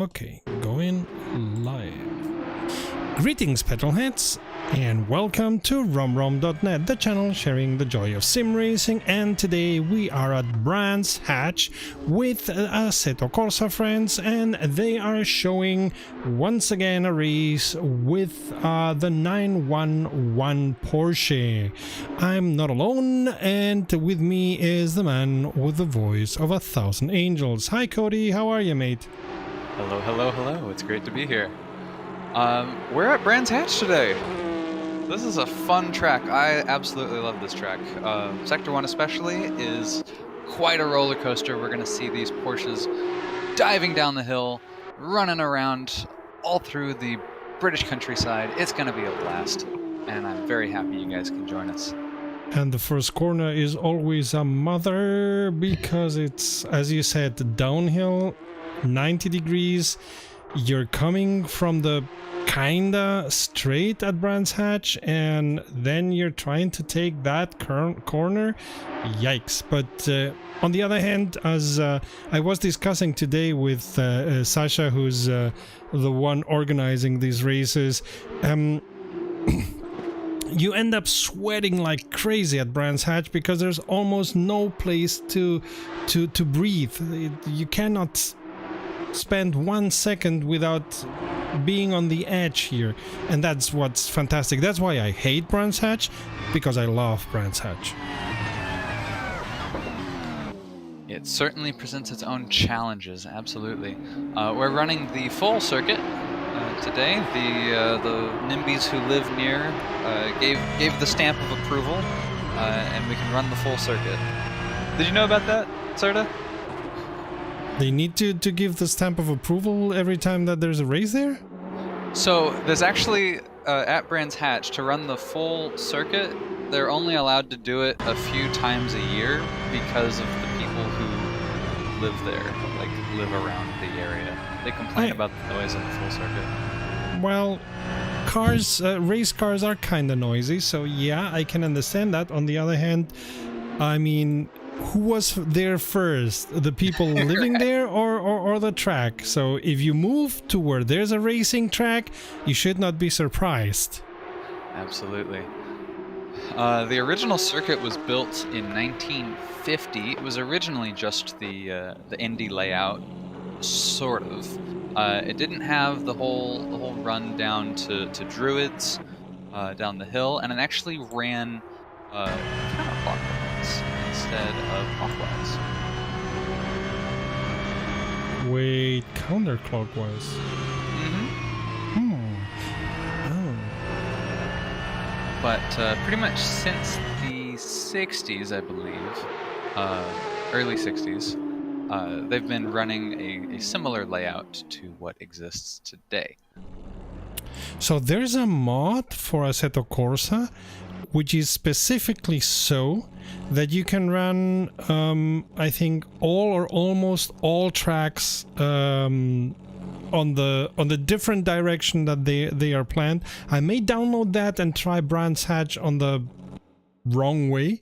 Okay, going live. Greetings, petrolheads, and welcome to romrom.net, the channel sharing the joy of sim racing. And today we are at Brands Hatch with Assetto Corsa Friends, and they are showing once again a race with the 911 Porsche. I'm not alone, and with me is the man with the voice of 1,000 angels. Hi Cody, how are you, mate? Hello, hello, hello. It's great to be here. We're at Brands Hatch today. This is a fun track. I absolutely love this track. Sector 1 especially is quite a roller coaster. We're going to see these Porsches diving down the hill, running around all through the British countryside. It's going to be a blast, and I'm very happy you guys can join us. And the first corner is always a mother because it's, as you said, downhill, 90 degrees. You're coming from the kinda straight at Brands Hatch, and then you're trying to take that corner. Yikes. But on the other hand, as I was discussing today with Sasha, who's the one organizing these races, you end up sweating like crazy at Brands Hatch because there's almost no place to breathe. You cannot spend 1 second without being on the edge here, and that's what's fantastic. That's why I hate Brands Hatch, because I love Brands Hatch. It certainly presents its own challenges, absolutely. We're running the full circuit today. The NIMBYs who live near gave the stamp of approval, and we can run the full circuit. Did you know about that, Serta? They need to give the stamp of approval every time that there's a race there? So there's actually, at Brands Hatch, to run the full circuit, they're only allowed to do it a few times a year because of the people who live there, like live around the area. They complain about the noise of the full circuit. Well, cars, race cars are kind of noisy, so yeah, I can understand that. On the other hand, I mean, who was there first? The people living there or the track? So if you move to where there's a racing track, you should not be surprised. Absolutely. The original circuit was built in 1950. It was originally just the Indy layout, sort of. It didn't have the whole run down to Druids down the hill, and it actually ran counterclockwise instead of clockwise. Wait, counterclockwise? Mm-hmm. Oh. But pretty much since the 60s, I believe, early 60s, they've been running a similar layout to what exists today. So there's a mod for Assetto Corsa, which is specifically so that you can run, I think, all or almost all tracks on the different direction that they are planned. I may download that and try Brands Hatch on the wrong way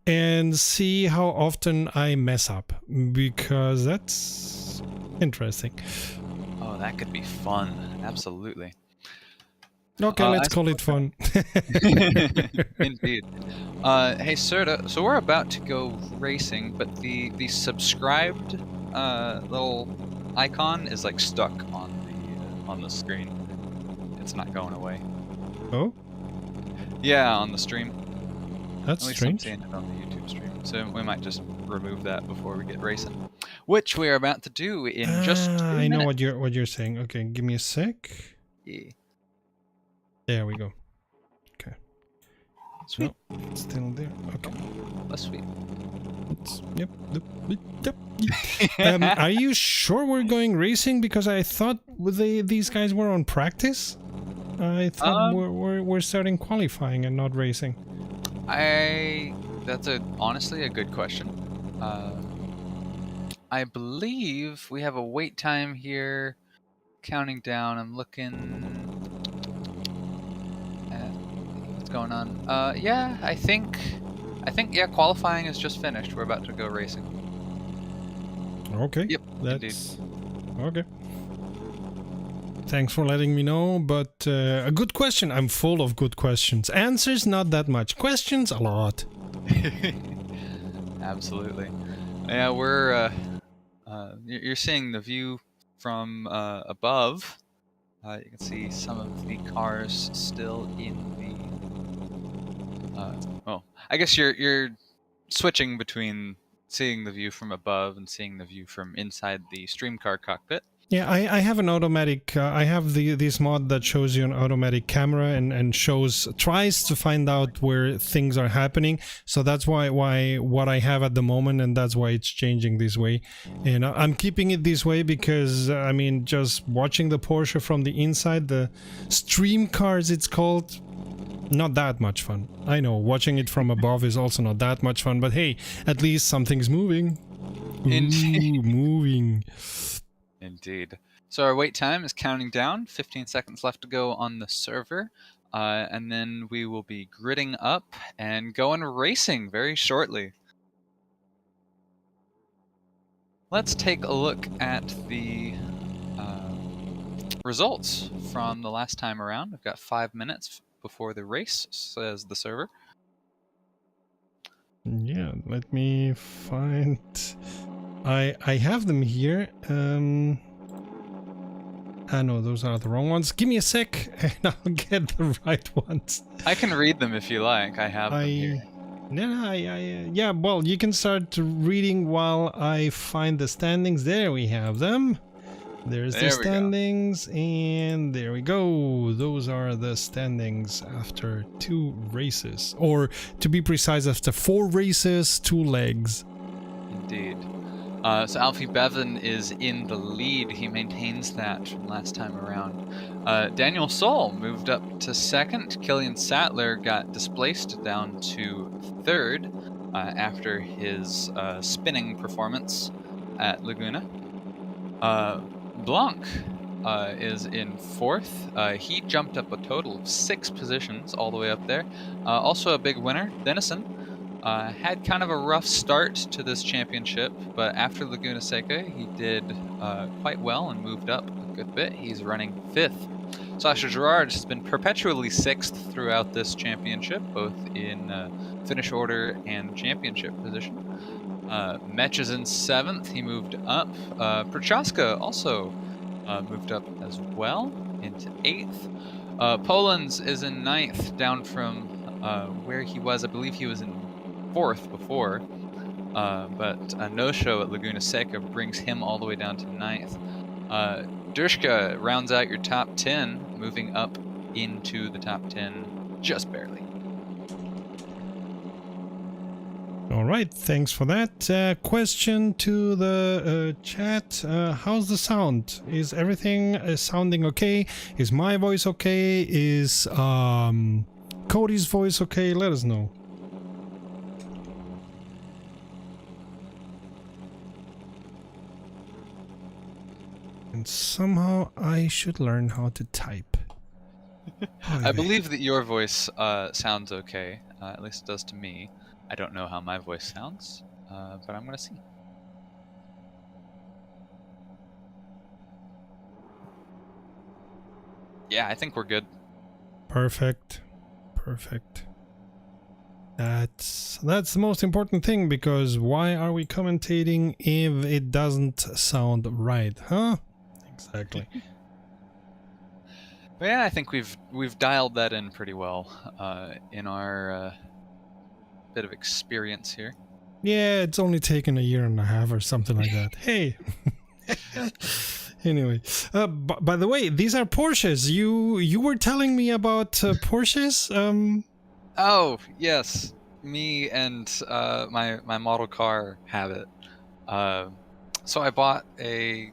and see how often I mess up, because that's interesting. Oh, that could be fun. Absolutely. Okay, let's call it fun. Indeed. Hey, Serta, so we're about to go racing, but the subscribed little icon is like stuck on the screen. It's not going away. Oh? Yeah, on the stream. That's At least strange. I'm seeing it on the YouTube stream. So we might just remove that before we get racing, which we are about to do in just 2 minutes. I know what you're saying. Okay, give me a sec. Yeah. There we go. Okay. Sweet. No, it's still there. Okay. That's sweet. Yep. Are you sure we're going racing? Because I thought these guys were on practice. I thought we're starting qualifying and not racing. That's honestly a good question. I believe we have a wait time here, counting down. I'm looking at what's going on. Yeah, I think yeah, qualifying is just finished. We're about to go racing. Okay. Yep. That's Indeed. okay. Thanks for letting me know, but a good question. I'm full of good questions. Answers, not that much. Questions, a lot. Absolutely. Yeah, we're you're seeing the view from above. You can see some of the cars still in the. Well, I guess you're switching between seeing the view from above and seeing the view from inside the stream car cockpit. Yeah, I have an automatic. I have this mod that shows you an automatic camera and tries to find out where things are happening. So that's why what I have at the moment, and that's why it's changing this way. And I'm keeping it this way because I mean, just watching the Porsche from the inside, the stream cars, it's called. Not that much fun. I know, watching it from above is also not that much fun, but hey, at least something's moving. Indeed. Moving. Indeed. So our wait time is counting down. 15 seconds left to go on the server. And then we will be gridding up and going racing very shortly. Let's take a look at the results from the last time around. We've got 5 minutes before the race, says the server. Yeah, let me find... I have them here. No, those are the wrong ones. Give me a sec and I'll get the right ones. I can read them if you like. I have them here. Yeah, well, you can start reading while I find the standings. There we have them. There's the standings, and there we go. Those are the standings after 2 races. Or, to be precise, after 4 races, 2 legs. Indeed. So Alfie Bevan is in the lead. He maintains that from last time around. Daniel Soul moved up to 2nd. Killian Sattler got displaced down to 3rd after his spinning performance at Laguna. Blanc is in 4th. He jumped up a total of 6 positions all the way up there. Also a big winner, Denison. Had kind of a rough start to this championship, but after Laguna Seca, he did quite well and moved up a good bit. He's running 5th. Sasha Gerard has been perpetually 6th throughout this championship, both in finish order and championship position. Mech is in 7th. He moved up. Prochaska also moved up as well into 8th. Polans is in 9th, down from where he was. I believe he was in 4th before, but a no-show at Laguna Seca brings him all the way down to 9th. Durshka rounds out your top 10, moving up into the top 10 just barely. All right, thanks for that. Question to the chat. How's the sound? Is everything sounding okay? Is my voice okay? Is Cody's voice okay? Let us know. And somehow I should learn how to type. I believe that your voice sounds okay. At least it does to me. I don't know how my voice sounds, but I'm going to see. Yeah, I think we're good. Perfect. Perfect. That's the most important thing, because why are we commentating if it doesn't sound right, huh? Exactly. But yeah, I think we've dialed that in pretty well in our bit of experience here. Yeah, it's only taken a year and a half or something like that. Hey. Anyway, by the way, these are Porsches. You were telling me about Porsches. Oh yes, me and my model car have it. So I bought a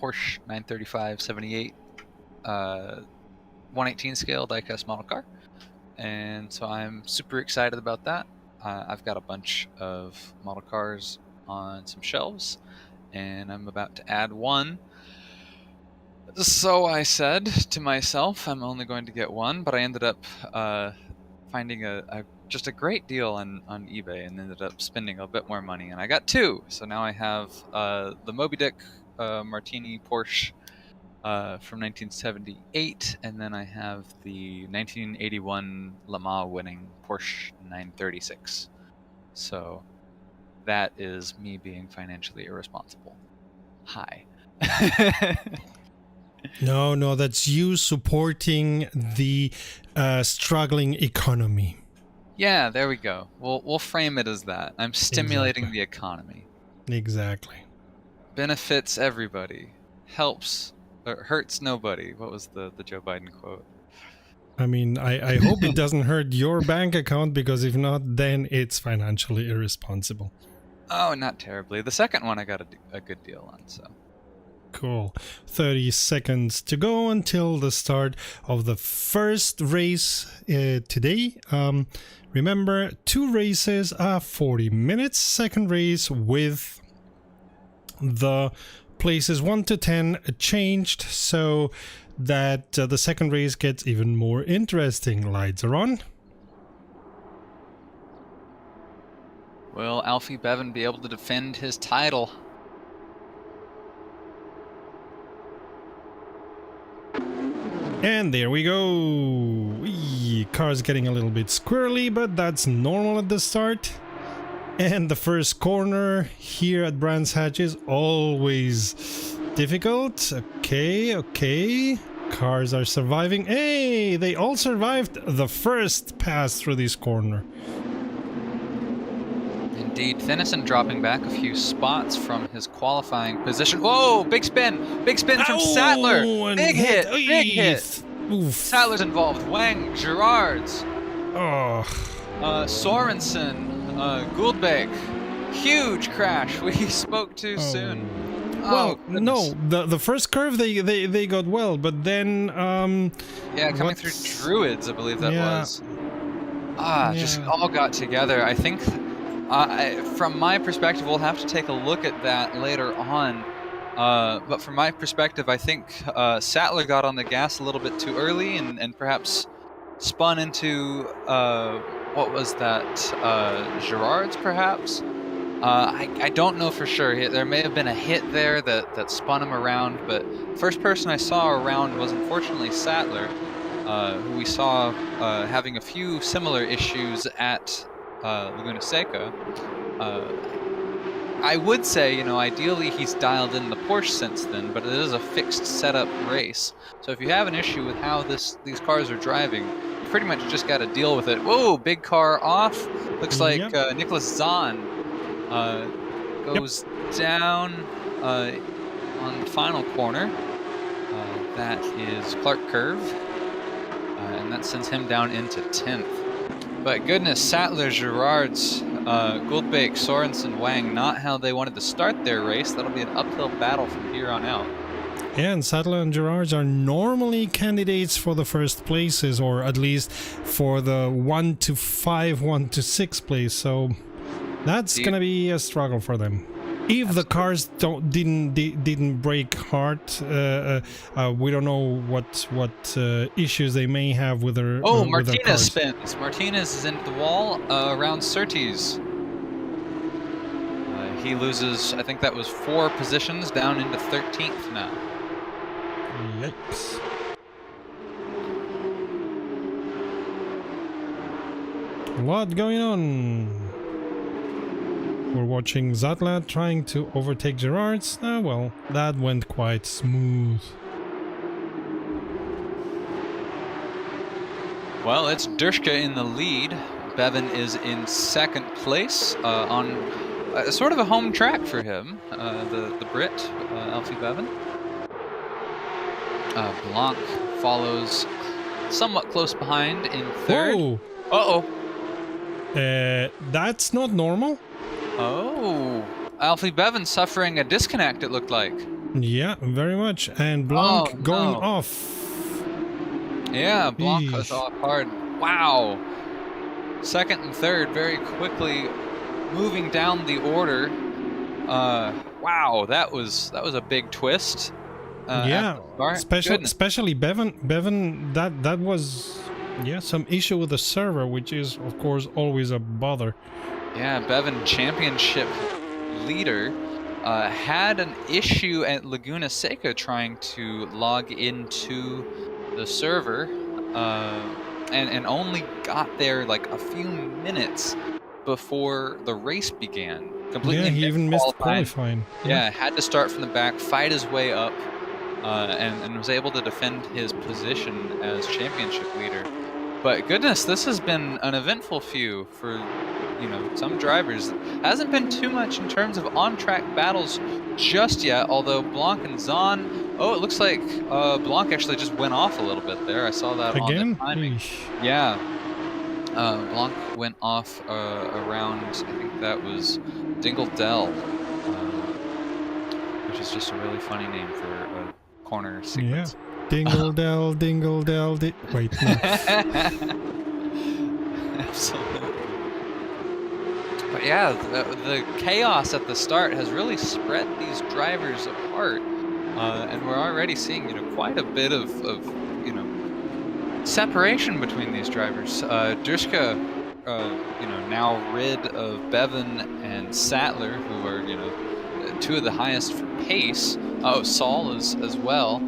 Porsche 935 78 118 scale diecast model car, and so I'm super excited about that. I've got a bunch of model cars on some shelves, and I'm about to add one. So I said to myself, I'm only going to get one, but I ended up finding just a great deal on eBay, and ended up spending a bit more money, and I got 2. So now I have the Moby Dick Martini Porsche from 1978, and then I have the 1981 Le Mans winning Porsche 936. So that is me being financially irresponsible. Hi. No, that's you supporting the struggling economy. Yeah, there we go. We'll frame it as that. I'm stimulating Exactly. the economy. Exactly. Benefits everybody. Helps or hurts nobody. What was the Joe Biden quote? I mean, I hope it doesn't hurt your bank account, because if not, then it's financially irresponsible. Oh, not terribly. The second one I got a good deal on, so. Cool. 30 seconds to go until the start of the first race today. Remember, 2 races are 40 minutes. Second race with the places 1 to 10 changed, so that the second race gets even more interesting. Lights are on. Will Alfie Bevan be able to defend his title? And there we go. Eee, car's getting a little bit squirrely, but that's normal at the start. And the first corner here at Brands Hatch is always difficult. Okay. Cars are surviving. Hey, they all survived the first pass through this corner. Indeed, Thinnison dropping back a few spots from his qualifying position. Whoa, big spin from Sattler. Big hit. Oof. Sattler's involved. Wang, Gerards, Oh. Sorensen, Gouldbeck. Huge crash. We spoke too soon. Well, no, the first curve they got well, but then yeah, coming through Druids, I believe that was. Just all got together. I think from my perspective, we'll have to take a look at that later on. But from my perspective, I think Sattler got on the gas a little bit too early and perhaps spun into what was that? Gerards, perhaps. I don't know for sure. There may have been a hit there that spun him around, but first person I saw around was unfortunately Sattler, who we saw having a few similar issues at Laguna Seca. I would say, ideally he's dialed in the Porsche since then, but it is a fixed setup race. So if you have an issue with how these cars are driving, you pretty much just got to deal with it. Whoa, big car off. Looks like Nicholas Zahn goes down on the final corner. That is Clark Curve, and that sends him down into 10th. But goodness, Sattler, Gerards, Gouldbeck, Sorensen, Wang, not how they wanted to start their race. That'll be an uphill battle from here on out. Yeah, and Sattler and Gerards are normally candidates for the first places, or at least for the 1 to 5, 1 to 6 place. So that's gonna be a struggle for them. If the cars didn't break hard, we don't know what issues they may have with their. Martinez with their cars. spins. Martinez is into the wall around Surtees. He loses, I think that was 4 positions, down into 13th now. Yikes. A lot going on. We're watching Zatla trying to overtake Gerards. Well, that went quite smooth. Well, it's Dershka in the lead. Bevan is in second place on sort of a home track for him, the Brit, Alfie Bevan. Blanc follows somewhat close behind in third. Whoa! Uh-oh. That's not normal. Oh, Alfie Bevan suffering a disconnect, it looked like. Yeah, very much. And Blanc going off. Yeah, Blanc goes off hard. Wow. Second and third very quickly moving down the order. Wow, that was a big twist. Yeah, especially Bevan, that was some issue with the server, which is of course always a bother. Yeah, Bevan championship leader. had an issue at Laguna Seca trying to log into the server, and only got there like a few minutes before the race began. Completely he even missed qualifying. Yeah, had to start from the back, fight his way up, and was able to defend his position as championship leader. But goodness, this has been an eventful few for, some drivers. Hasn't been too much in terms of on-track battles just yet, although Blanc and Zahn, it looks like Blanc actually just went off a little bit there. I saw that Again? on the timing. Eesh. Yeah. Blanc went off around, I think that was Dingle Dell, which is just a really funny name for a corner sequence. Yeah. Dingle Dell, Dingle Dell. Wait, no. Absolutely. But yeah, the chaos at the start has really spread these drivers apart, and we're already seeing, quite a bit of separation between these drivers. Dushka, now rid of Bevan and Sattler, who are, two of the highest for pace. Oh, Saul is as well,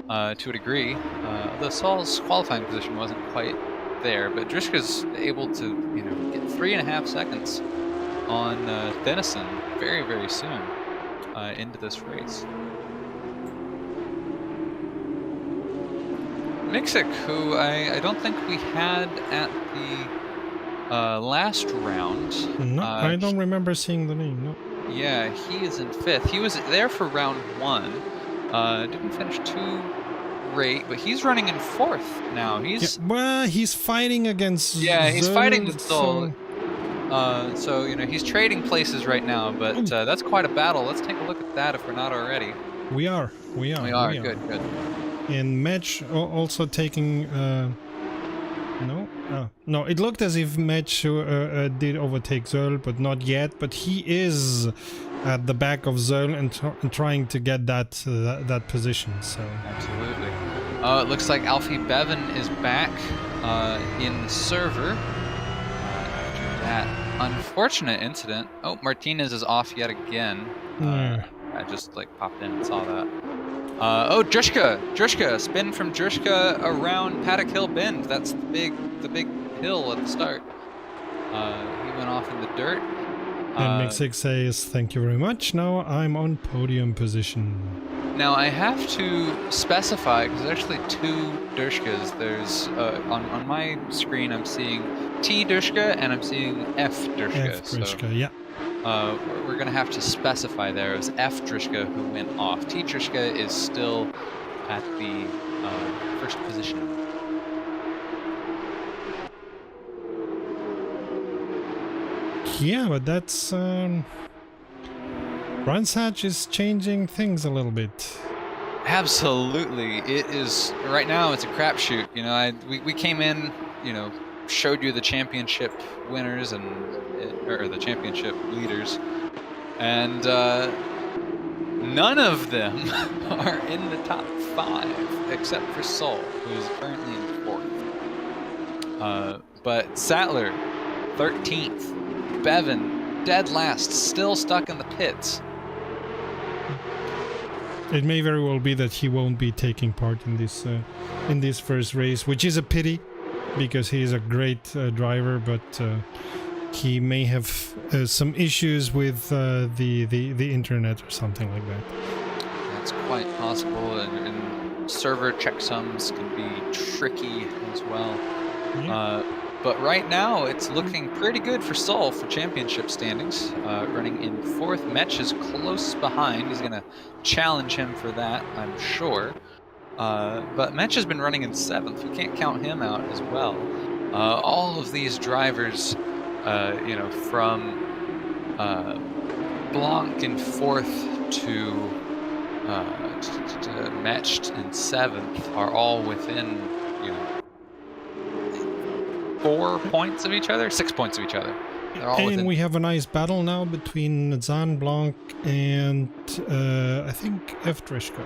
to a degree. Although Saul's qualifying position wasn't quite there, but Drishka's able to, get 3.5 seconds on Denison very, very soon into this race. Mixic, who I don't think we had at the last round. No, I don't remember seeing the name, no. Yeah, he is in 5th. He was there for round 1. Didn't finish too great, but he's running in 4th now. He's fighting against he's Zöll, fighting with Zoll. So, he's trading places right now, but that's quite a battle. Let's take a look at that if we're not already. We are. Good. And Match also taking... No, it looked as if Match did overtake Zöll, but not yet. But he is at the back of Zöll and trying to get that position. So absolutely. It looks like Alfie Bevan is back in the server after that unfortunate incident. Oh, Martinez is off yet again. I just popped in and saw that. Drushka, spin from Drushka around Paddock Hill Bend. That's the big hill at the start. He went off in the dirt. And Mixic says, thank you very much. Now I'm on podium position. Now I have to specify, because there's actually 2 Drushkas. There's, on my screen I'm seeing T Drushka and I'm seeing F Drushka. F Drushka, yeah. We're going to have to specify there. It was F Drushka who went off. T Drushka is still at the first position. Yeah, but that's... Brands Hatch is changing things a little bit. Absolutely. It is... Right now, it's a crapshoot. We came in, showed you the championship winners or the championship leaders, and none of them are in the top 5 except for Sol, who is currently in 4th. But Sattler, 13th. Bevan, dead last, still stuck in the pits. It may very well be that he won't be taking part in this first race, which is a pity, because he is a great driver, but he may have some issues with the internet or something like that. That's quite possible, and server checksums can be tricky as well. Yeah. But right now, it's looking pretty good for Sol for championship standings. Running in 4th. Metch is close behind. He's going to challenge him for that, I'm sure. But Metch has been running in 7th. We can't count him out as well. All of these drivers, from Blanc in 4th to Metched in 7th, are all within, 4 points of each other, 6 points of each other. They're all within. We have a nice battle now between Zahn, Blanc, and I think F. Drishko.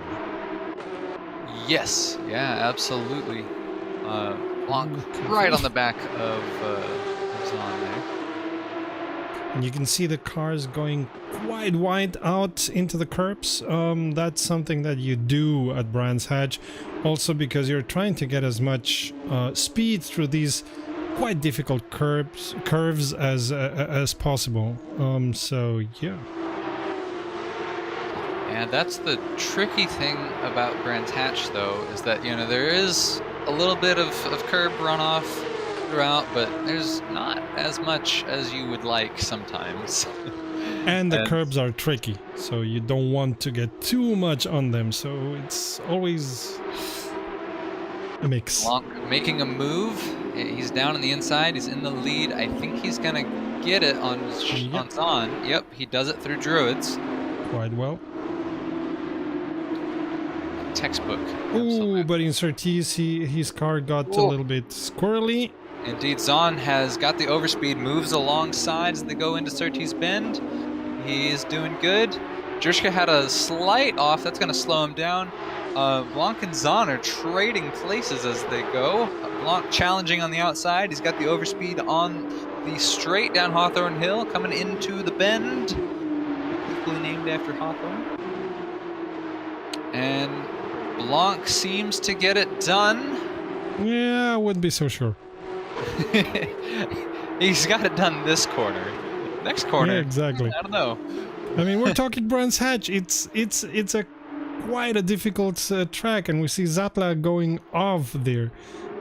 Yes, yeah, absolutely. Blanc right on the back of Zahn there. And you can see the cars going quite wide out into the curbs. That's something that you do at Brands Hatch, also because you're trying to get as much speed through these quite difficult curves as possible. So yeah. And that's the tricky thing about Brands Hatch, though, is that, you know, there is a little bit of curb runoff throughout, but there's not as much as you would like sometimes. And the curbs are tricky, so you don't want to get too much on them, so it's always a mix. Blanc making a move. He's down on the inside. He's in the lead. I think he's going to get it on Zahn. Yep, he does it through Druids. Quite well. Textbook. Ooh, but in Surtees, his car got a little bit squirrely. Indeed, Zahn has got the overspeed, moves alongside as they go into Surtees Bend. He's doing good. Drishka had a slight off. That's going to slow him down. Blanc and Zahn are trading places as they go. Blanc challenging on the outside. He's got the overspeed on the straight down Hawthorne Hill, coming into the bend. Equally named after Hawthorne. And Blanc seems to get it done. Yeah, I wouldn't be so sure. He's got it done this corner. Next corner, yeah, exactly. I don't know. I mean, we're talking Brands Hatch. It's a quite a difficult track, and we see Zatla going off there.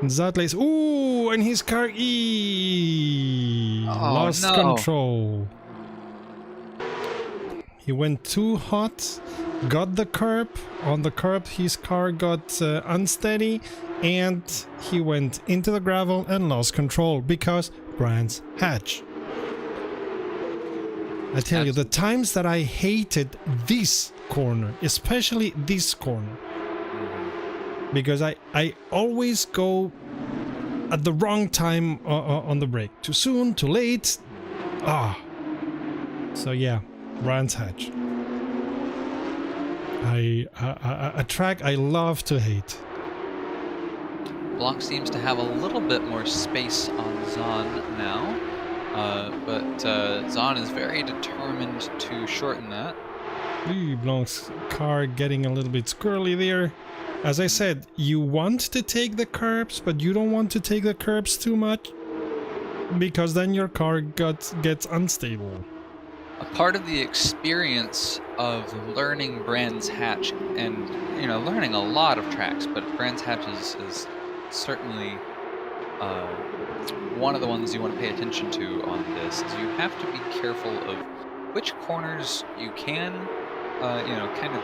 And Zatla is and his car lost control. He went too hot, got the curb. On the curb, his car got unsteady, and he went into the gravel and lost control because Brands Hatch. I tell you, the times that I hated this corner, especially this corner, because I always go at the wrong time on the brake. Too soon, too late. So yeah, Brands Hatch. A track I love to hate. Blanc seems to have a little bit more space on Zahn now, but Zahn is very determined to shorten that. Blanc's car getting a little bit squirrely there. As I said, you want to take the curbs, but you don't want to take the curbs too much, because then your car gets unstable. A part of the experience of learning Brands Hatch, and learning a lot of tracks, but Brands Hatch is certainly one of the ones you want to pay attention to on this. Is you have to be careful of which corners you can, kind of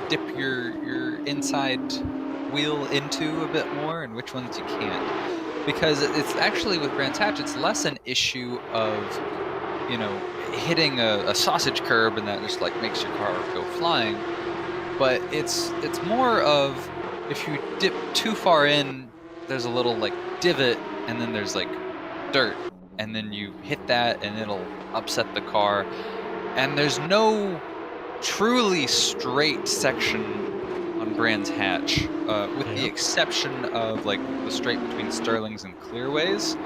dip your inside wheel into a bit more, and which ones you can't. Because it's actually with Brands Hatch, it's less an issue of hitting a sausage curb and that just like makes your car go flying, but it's more of if you dip too far in, there's a little like divot, and then there's like dirt, and then you hit that and it'll upset the car, and there's no truly straight section on Brands Hatch, with the exception of like the straight between Sterling's and Clearways,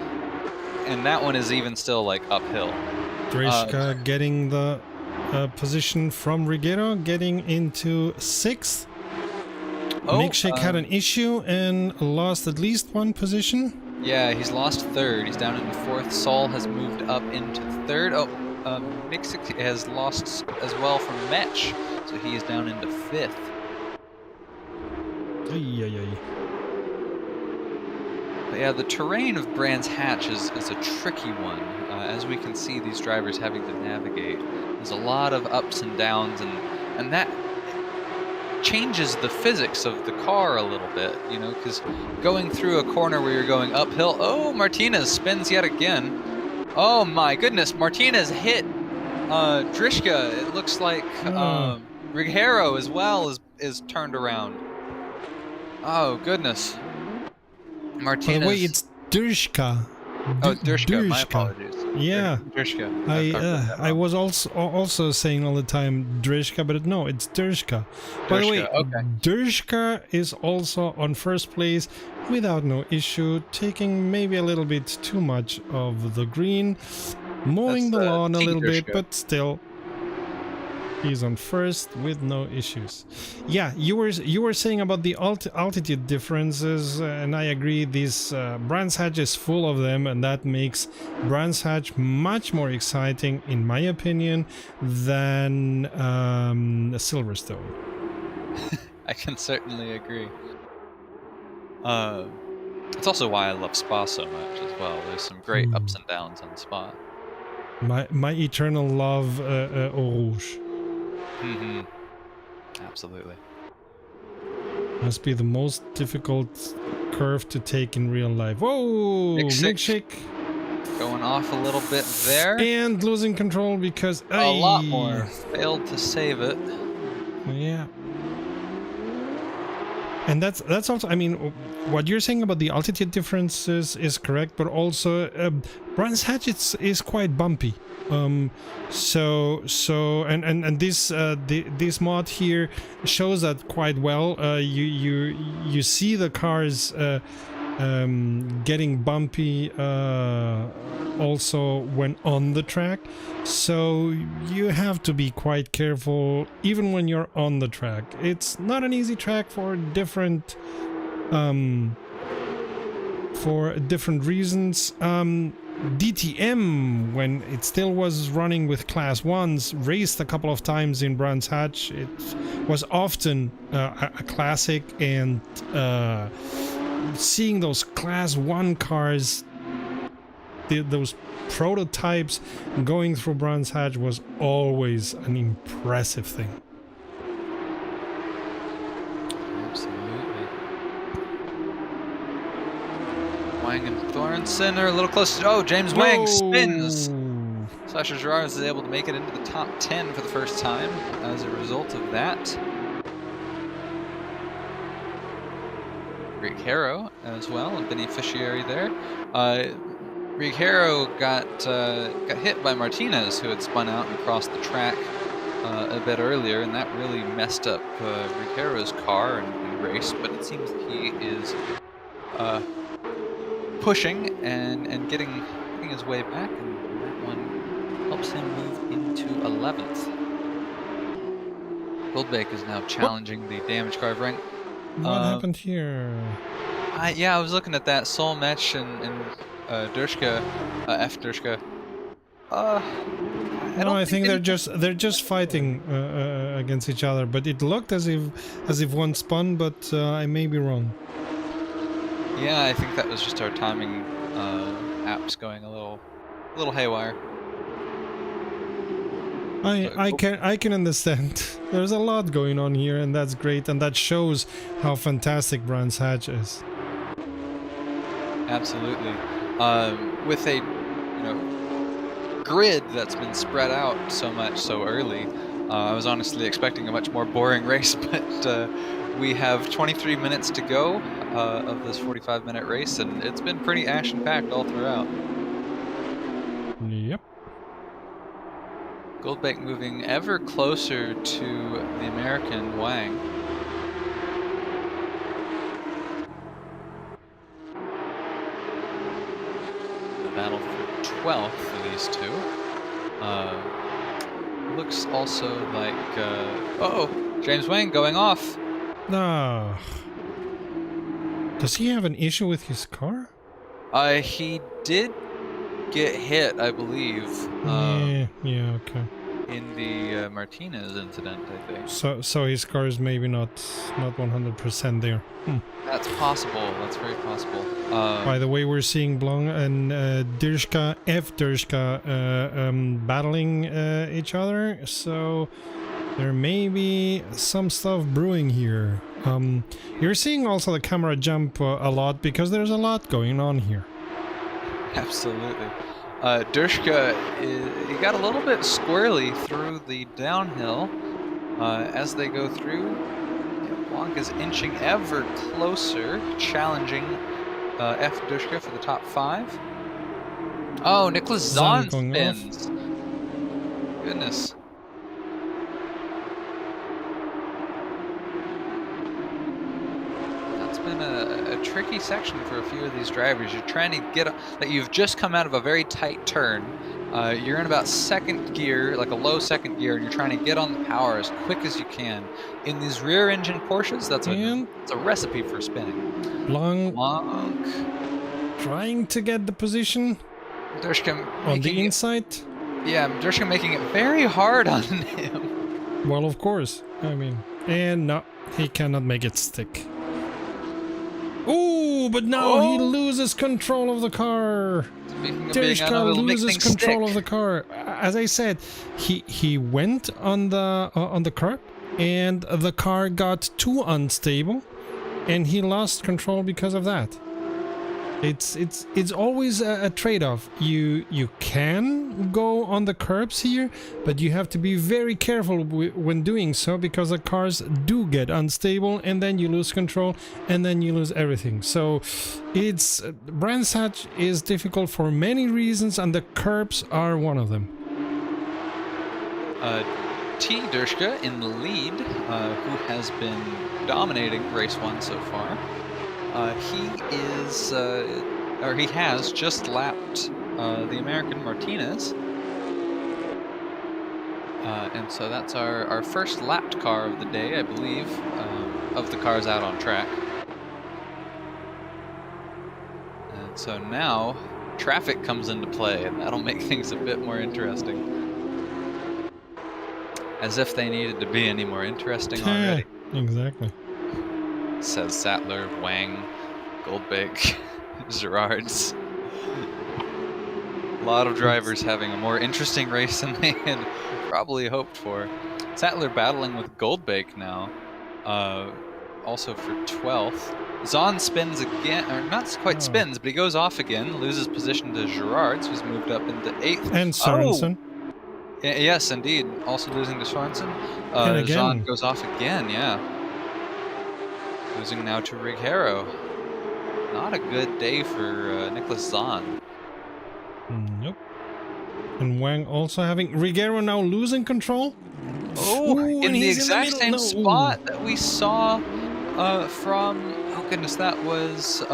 and that one is even still like uphill. Drishka getting the position from Rigero, getting into 6th. Milkshake had an issue and lost at least one position. Yeah, he's lost 3rd. He's down into 4th. Saul has moved up into 3rd. Milkshake has lost as well from Metch, so he is down into 5th. But yeah, the terrain of Brands Hatch is a tricky one. As we can see, these drivers having to navigate. There's a lot of ups and downs, and that changes the physics of the car a little bit, because going through a corner where you're going uphill, Martinez spins yet again. Oh my goodness, Martinez hit Drishka. It looks like Rigero as well is turned around. Oh goodness. Martinez. By the way, it's Drishka. Drishka. My apologies. Yeah. Drishka. I was also saying all the time Drishka, but no, it's Drishka. By the way, Drishka is also on 1st place without no issue, taking maybe a little bit too much of the green. mowing the lawn a Team little bit, Dushka. but still. He's on first with no issues. Yeah, you were saying about the altitude differences, and I agree. This Brands Hatch is full of them, and that makes Brands Hatch much more exciting, in my opinion, than Silverstone. I can certainly agree. It's also why I love Spa so much as well. There's some great ups and downs on Spa. My eternal love, Eau Rouge. Mm-hmm. Absolutely. Must be the most difficult curve to take in real life. Whoa! Milkshake. Going off a little bit there. And losing control because... A lot more. Failed to save it. Yeah. And that's also, I mean, what you're saying about the altitude differences is correct, but also Brands Hatch is quite bumpy. So this mod here shows that quite well. You see the cars getting bumpy also when on the track, so you have to be quite careful even when you're on the track. It's not an easy track for different reasons. DTM, when it still was running with Class 1s, raced a couple of times in Brands Hatch. It was often a classic, and seeing those Class 1 cars, those prototypes going through Brands Hatch was always an impressive thing. Wang and Thornton are a little closer. Oh, James Wang spins. Sasha Gerard is able to make it into the top 10 for the first time as a result of that. Rick Harrow as well, a beneficiary there. Rick Harrow got hit by Martinez, who had spun out and crossed the track a bit earlier, and that really messed up Rick Harrow's car and race. But it seems that he is pushing and getting his way back, and that one helps him move into 11th. Goldbeck is now challenging the damage car of rank. What happened here? I was looking at that Soul Match and Durska, F Durska. I think they're just fighting against each other, but it looked as if one spun, but I may be wrong. Yeah, I think that was just our timing apps going a little haywire. I can understand. There's a lot going on here, and that's great, and that shows how fantastic Brands Hatch is. Absolutely. With a grid that's been spread out so much so early, I was honestly expecting a much more boring race, but we have 23 minutes to go of this 45-minute race, and it's been pretty action-packed all throughout. Yep. Goldbeck moving ever closer to the American Wang. The battle for 12th for these two. Looks also like... James Wang going off. No. Does he have an issue with his car? He did get hit, I believe. Yeah, okay. In the Martinez incident, I think. So his car is maybe not 100% there. That's possible. That's very possible. By the way, we're seeing Blanc and Dirschka, F Dirschka, battling each other. So there may be some stuff brewing here. You're seeing also the camera jump a lot because there's a lot going on here. Absolutely. Durska, he got a little bit squirrely through the downhill as they go through. Blanc is inching ever closer, challenging F. Durska for the top 5. Oh, Nicholas Zahn spins. Goodness. Been a tricky section for a few of these drivers. You're trying to get that you've just come out of a very tight turn, You're in about second gear, like a low second gear, and you're trying to get on the power as quick as you can. In these rear-engine Porsches, that's a recipe for spinning. Blanc Blanc. trying to get the position Dershka on the inside. Yeah, Dershka making it very hard on him. Well, of course. I mean, and no, he cannot make it stick. Ooh, but now he loses control of the car. Tereshka loses control of the car. As I said, he went on the curb, and the car got too unstable, and he lost control because of that. It's always a trade-off. You can go on the curbs here, but you have to be very careful when doing so, because the cars do get unstable, and then you lose control, and then you lose everything. So it's Brands Hatch is difficult for many reasons, and the curbs are one of them. T. Dershka in the lead, who has been dominating race 1 so far. He has just lapped the American Martinez. And so that's our first lapped car of the day, I believe, of the cars out on track. And so now traffic comes into play, and that'll make things a bit more interesting. As if they needed to be any more interesting already. Exactly. Says Sattler, Wang, Goldbake, Gerards. A lot of drivers having a more interesting race than they had probably hoped for. Sattler battling with Goldbake now, also for 12th. Zahn spins again, or not quite spins, but he goes off again, loses position to Gerards, who's moved up into 8th. And Sorensen. Yes, indeed. Also losing to Sorensen. And again. Zahn goes off again, yeah. Losing now to Rigero. Not a good day for Nicholas Zahn. Nope. And Wang also having Rigero now losing control. Oh, in the exact same spot that we saw from, oh goodness, that was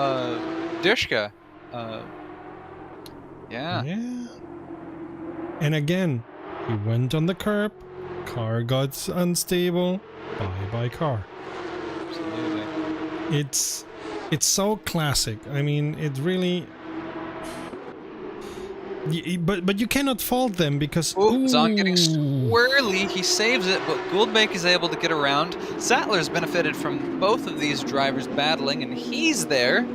Dershka. Yeah. And again, he went on the curb, car got unstable, bye car. Absolutely. It's so classic. I mean, it really. But you cannot fault them because. Zahn getting swirly. He saves it, but Goldbake is able to get around. Sattler's benefited from both of these drivers battling, and he's there.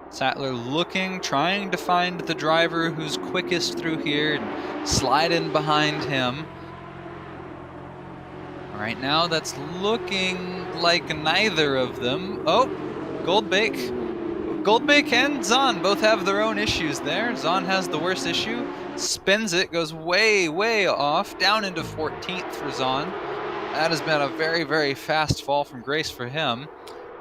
Sattler looking, trying to find the driver who's quickest through here and slide in behind him. Right now, that's looking like neither of them. Oh, Goldbake. Goldbake and Zahn both have their own issues there. Zahn has the worst issue. Spins it, goes way off, down into 14th for Zahn. That has been a very fast fall from grace for him.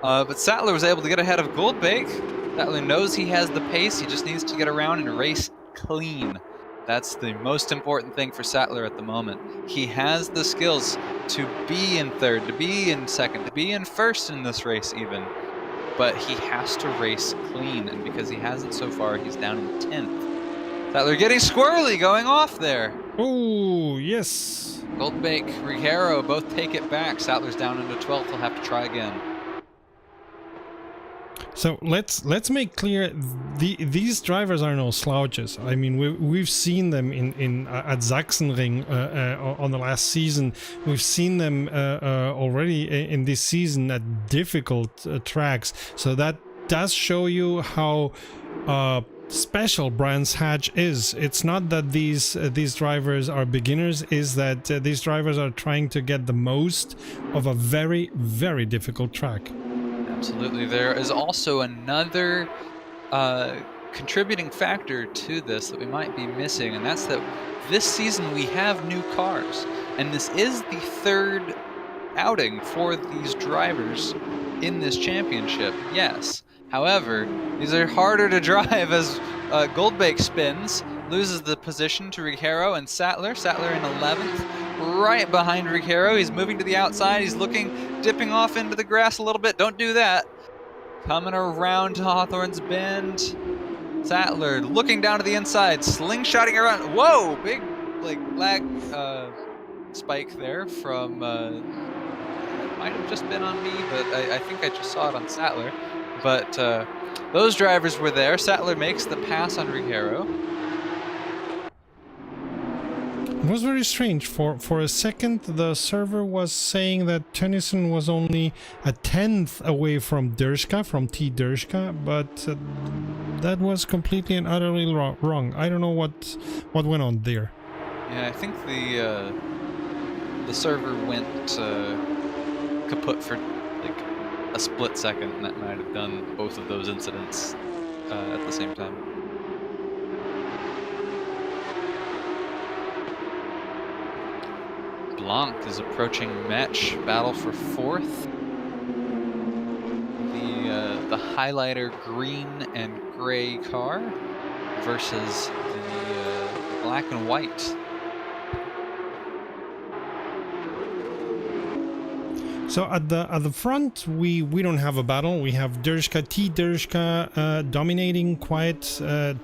But Sattler was able to get ahead of Goldbake. Sattler knows he has the pace. He just needs to get around and race clean. That's the most important thing for Sattler at the moment. He has the skills to be in third, to be in second, to be in first in this race even. But he has to race clean, and because he hasn't so far, he's down in 10th. Sattler getting squirrely, going off there. Oh, yes. Goldbake, Rigero both take it back. Sattler's down into 12th. He'll have to try again. So let's make clear these drivers are no slouches. I mean, we've seen them at Sachsenring on the last season. We've seen them already in this season at difficult tracks. So that does show you how special Brands Hatch is. It's not that these drivers are beginners. Is that these drivers are trying to get the most of a very difficult track. Absolutely. There is also another contributing factor to this that we might be missing, and that's that this season we have new cars, and this is the third outing for these drivers in this championship, yes. However, these are harder to drive as Goldbake spins, loses the position to Rigero and Sattler. Sattler in 11th, right behind Rigero. He's moving to the outside. He's looking, dipping off into the grass a little bit. Don't do that. Coming around to Hawthorne's Bend. Sattler looking down to the inside, slingshotting around. Whoa, big like lag spike there from. Might have just been on me, but I think I just saw it on Sattler. But those drivers were there. Sattler makes the pass on Ruggiero. It was very strange. For a second, the server was saying that Tennyson was only a 10th away from Dershka, from T Dershka, but that was completely and utterly wrong. I don't know what went on there. Yeah, I think the server went kaput for like a split second, and that might have done both of those incidents at the same time. Blanc is approaching Metch, battle for 4th. The highlighter green and gray car versus the black and white. So at the front, we don't have a battle. We have Dershka, T Dershka dominating quite,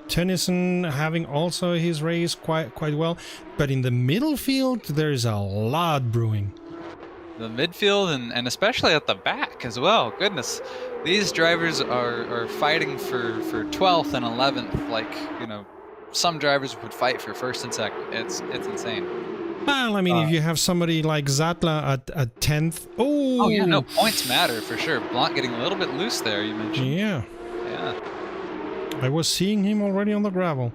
Tennyson having also his race quite well. But in the middle field, there's a lot brewing. The midfield and especially at the back as well. Goodness, these drivers are fighting for 12th and 11th. Like, you know, some drivers would fight for 1st and 2nd. It's insane. Well, I mean, if you have somebody like Zatla at 10th... Oh, yeah, no, points matter for sure. Blanc getting a little bit loose there, you mentioned. Yeah. Yeah. I was seeing him already on the gravel.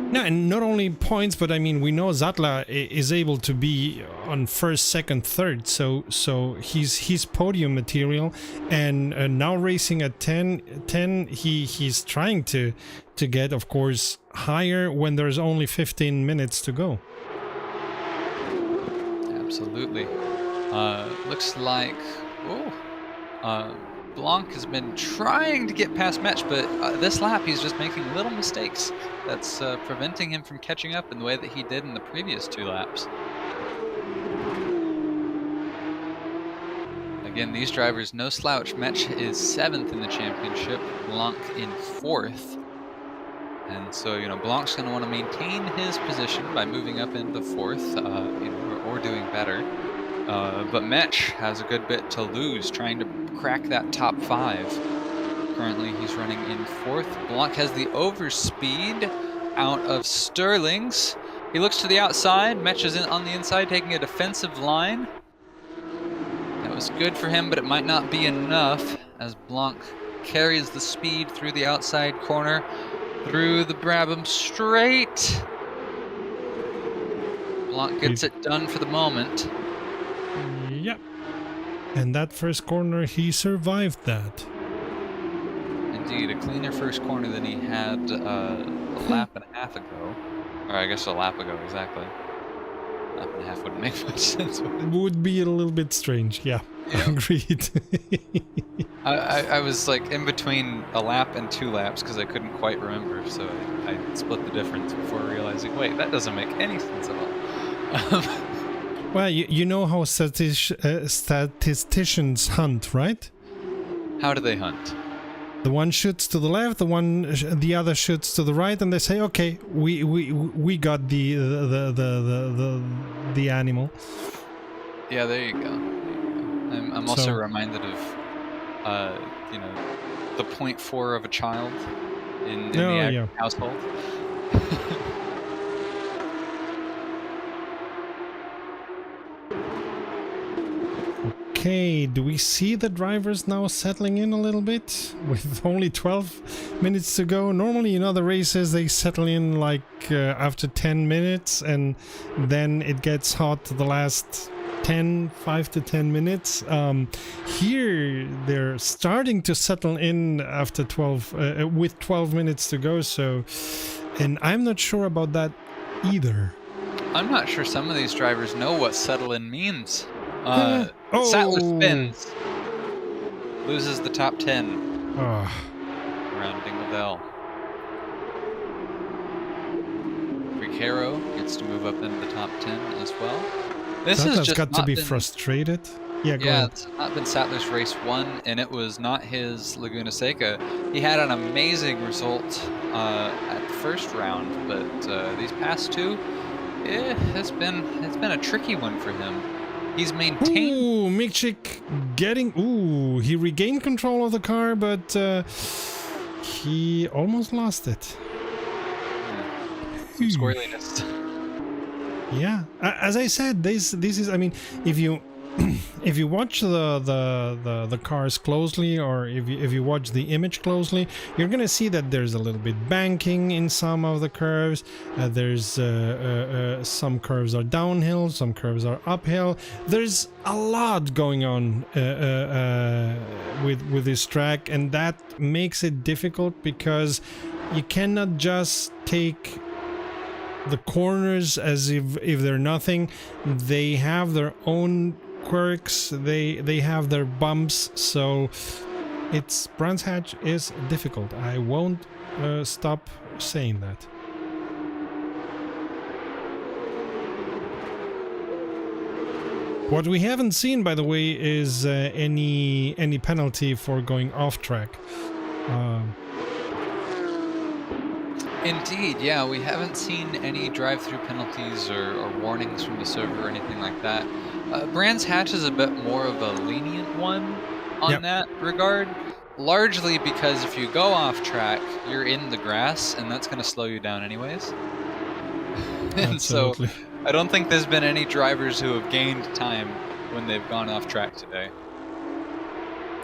No, and not only points, but I mean, we know Zatla is able to be on 1st, 2nd, 3rd, so he's podium material, and now racing at 10, he's trying to get, of course, higher when there's only 15 minutes to go. Absolutely. Looks like Blanc has been trying to get past Metch, but this lap he's just making little mistakes. That's preventing him from catching up in the way that he did in the previous 2 laps. Again, these drivers, no slouch. Metch is 7th in the championship, Blanc in 4th. And so, you know, Blanc's going to want to maintain his position by moving up into 4th, you know, or doing better. But Metch has a good bit to lose, trying to crack that top 5. Currently, he's running in 4th. Blanc has the overspeed out of Sterling's. He looks to the outside. Metch is on the inside, taking a defensive line. That was good for him, but it might not be enough as Blanc carries the speed through the outside corner, through the Brabham straight. Blanc gets it done for the moment. Yep. And that first corner, he survived that. Indeed, a cleaner first corner than he had a lap and a half ago. Or I guess a lap ago, exactly. A lap and a half wouldn't make much sense, would it? Would be a little bit strange, yeah. Agreed. I was like in between a lap and 2 laps because I couldn't quite remember, so I split the difference before realizing, wait, that doesn't make any sense at all. Well, you know how statisticians hunt, right? How do they hunt? The one shoots to the left, the other shoots to the right, and they say, "Okay, we got the animal." Yeah, there you go. I'm also reminded of, you know, the 0.4 of a child in the household. Okay, do we see the drivers now settling in a little bit? With only 12 minutes to go. Normally in other races they settle in like after 10 minutes and then it gets hot the last 5 to 10 minutes. Here they're starting to settle in after 12, with 12 minutes to go, so... And I'm not sure about that either. I'm not sure some of these drivers know what settle in means. Sattler spins. Loses the top 10. Around Dingledell. Ricciero gets to move up into the top 10 as well. This has just got to be been... frustrated. Yeah, go Yeah, ahead. it's not been Sattler's race 1, and it was not his Laguna Seca. He had an amazing result at the first round, but these past two, it's been a tricky one for him. He's maintained. Ooh, Mikchik getting... Ooh, he regained control of the car, but he almost lost it. Some squirreliness. Yeah, as I said, this is. I mean, if you if you watch the cars closely, or if you watch the image closely, you're gonna see that there's a little bit banking in some of the curves. There's some curves are downhill, some curves are uphill. There's a lot going on with this track, and that makes it difficult because you cannot just take the corners as if they're nothing. They have their own quirks, they have their bumps, so it's Brands Hatch is difficult. I won't stop saying that. What we haven't seen, by the way, is any penalty for going off track. Indeed, yeah, we haven't seen any drive-through penalties or warnings from the server or anything like that. Brands Hatch is a bit more of a lenient one on that regard, largely because if you go off track, you're in the grass, and that's going to slow you down anyways. And so I don't think there's been any drivers who have gained time when they've gone off track today.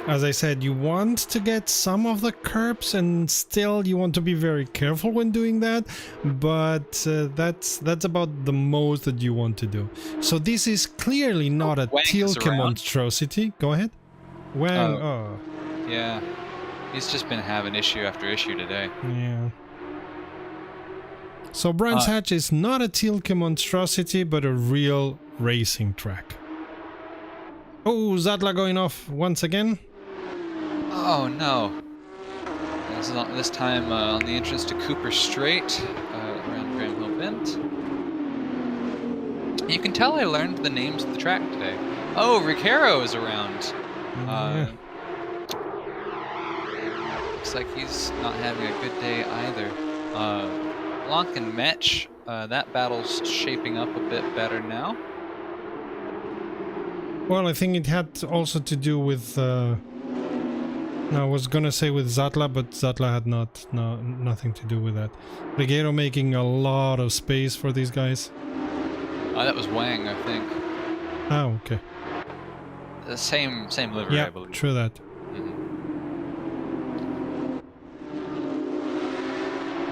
As I said, you want to get some of the curbs, and still you want to be very careful when doing that, but that's about the most that you want to do. So this is clearly not a Tilke monstrosity. Go ahead. Wang, oh. Yeah, he's just been having issue after issue today. Yeah. So Brands Hatch is not a Tilke monstrosity, but a real racing track. Oh, Zadla going off once again. Oh no! This time on the entrance to Cooper Straight, around Graham Hill Bend. You can tell I learned the names of the track today. Oh, Ricciero is around. Looks like he's not having a good day either. Blanc and Metch, that battle's shaping up a bit better now. Well, I think it had also to do with... I was gonna say with Zatla, but Zatla had nothing to do with that. Ricciero making a lot of space for these guys. That was Wang, I think. Oh, okay. The same livery, I believe. Yeah, true that.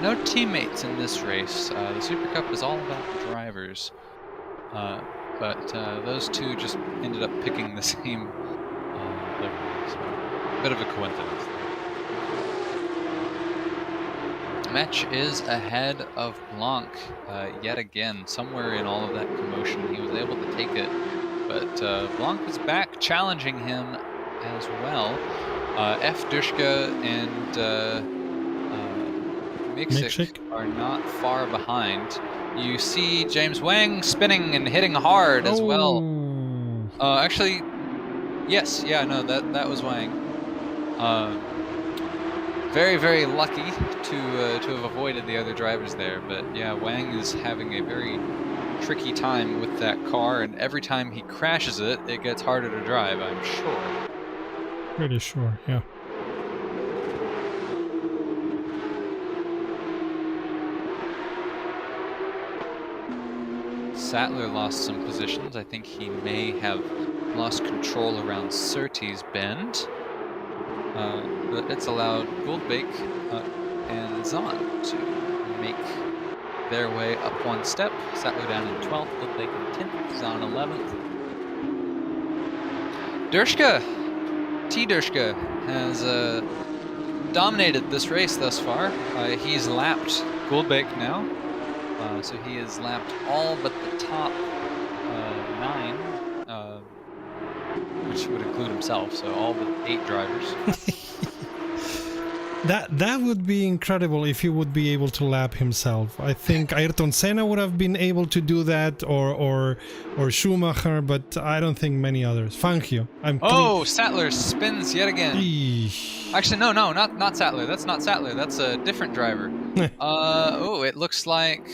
No teammates in this race. The Super Cup is all about drivers. But those two just ended up picking the same livery. So a bit of a coincidence there. Metch is ahead of Blanc yet again. Somewhere in all of that commotion, he was able to take it. But Blanc is back challenging him as well. F. Dushka and Miksik are not far behind. You see James Wang spinning and hitting hard as well. Actually, yes, yeah, no, that was Wang. Very, very lucky to have avoided the other drivers there, but yeah, Wang is having a very tricky time with that car, and every time he crashes it, it gets harder to drive, I'm sure. Pretty sure, yeah. Sattler lost some positions. I think he may have lost control around Surtees Bend. But it's allowed Gouldbake and Zahn to make their way up one step. Sattler down in 12th, Gouldbake in 10th, Zahn 11th. Dushka, T. Dushka, has dominated this race thus far. He's lapped Gouldbake now. So he has lapped all but the top 9, which would include himself, so all but 8 drivers. That would be incredible if he would be able to lap himself. I think Ayrton Senna would have been able to do that, or Schumacher, but I don't think many others. Thank you. Oh, Sattler spins yet again. Eesh. Actually, no, not Sattler. That's not Sattler. That's a different driver. Oh, it looks like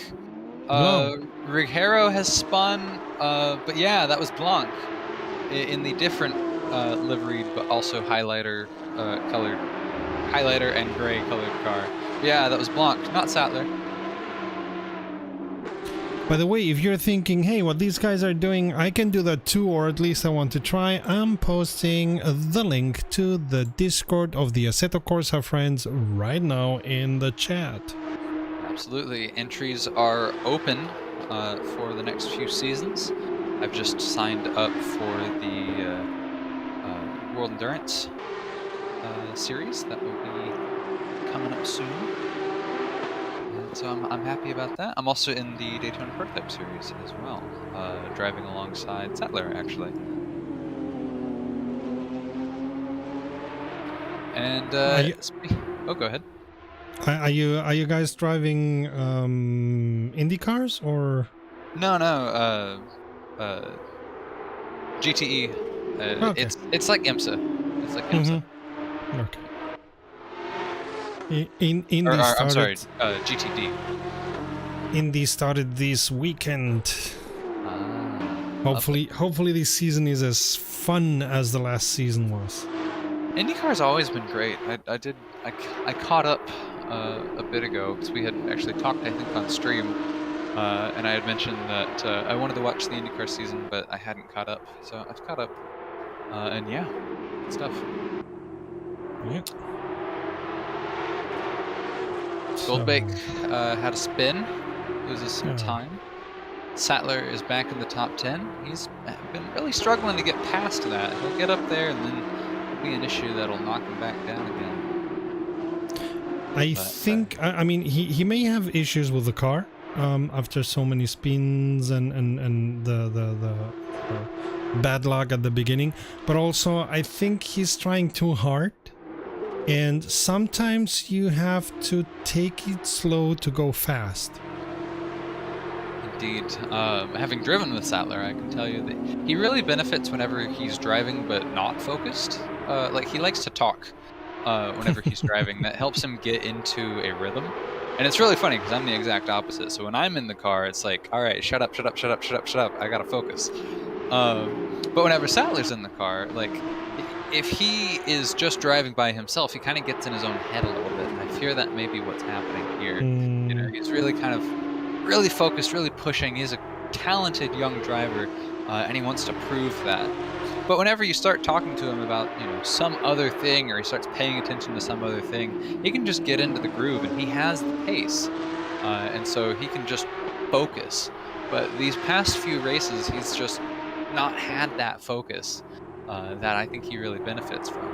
No. Ruggiero has spun. But yeah, that was Blanc in the different liveried, but also highlighter colored. Highlighter and gray colored car. Yeah, that was Blanc, not Sattler. By the way, if you're thinking, hey, what these guys are doing, I can do that too, or at least I want to try, I'm posting the link to the Discord of the Assetto Corsa Friends right now in the chat. Absolutely. Entries are open for the next few seasons. I've just signed up for the World Endurance series that will be coming up soon. And so I'm happy about that. I'm also in the Daytona Prototype series as well, driving alongside Sattler actually. And oh, go ahead. Are you guys driving Indy cars or? No, GTE. Okay. It's like IMSA. It's like IMSA. Okay. Indy I'm sorry, started. GTD. Indy started this weekend. Lovely. Hopefully this season is as fun as the last season was. IndyCar's always been great. I caught up a bit ago because we had actually talked, I think, on stream, and I had mentioned that I wanted to watch the IndyCar season, but I hadn't caught up. So I've caught up, and yeah, good stuff. Yeah. Goldbeck had a spin, loses some Yeah. time. Sattler is back in the top 10. He's been really struggling to get past that. He'll get up there, and then it'll be an issue that'll knock him back down again. I think I mean he may have issues with the car after so many spins and the bad luck at the beginning, but also I think he's trying too hard, and sometimes you have to take it slow to go fast. Indeed. Having driven with Sattler, I can tell you that he really benefits whenever he's driving but not focused. Like, he likes to talk whenever he's driving. That helps him get into a rhythm. And it's really funny because I'm the exact opposite. So when I'm in the car, it's like, all right, shut up. I gotta focus. But whenever Sattler's in the car, like, if he is just driving by himself, he kind of gets in his own head a little bit. And I fear that may be what's happening here. You know, he's really kind of really focused, really pushing. He's a talented young driver, and he wants to prove that. But whenever you start talking to him about, you know, some other thing, or he starts paying attention to some other thing, he can just get into the groove, and he has the pace, and so he can just focus. But these past few races, he's just not had that focus that I think he really benefits from.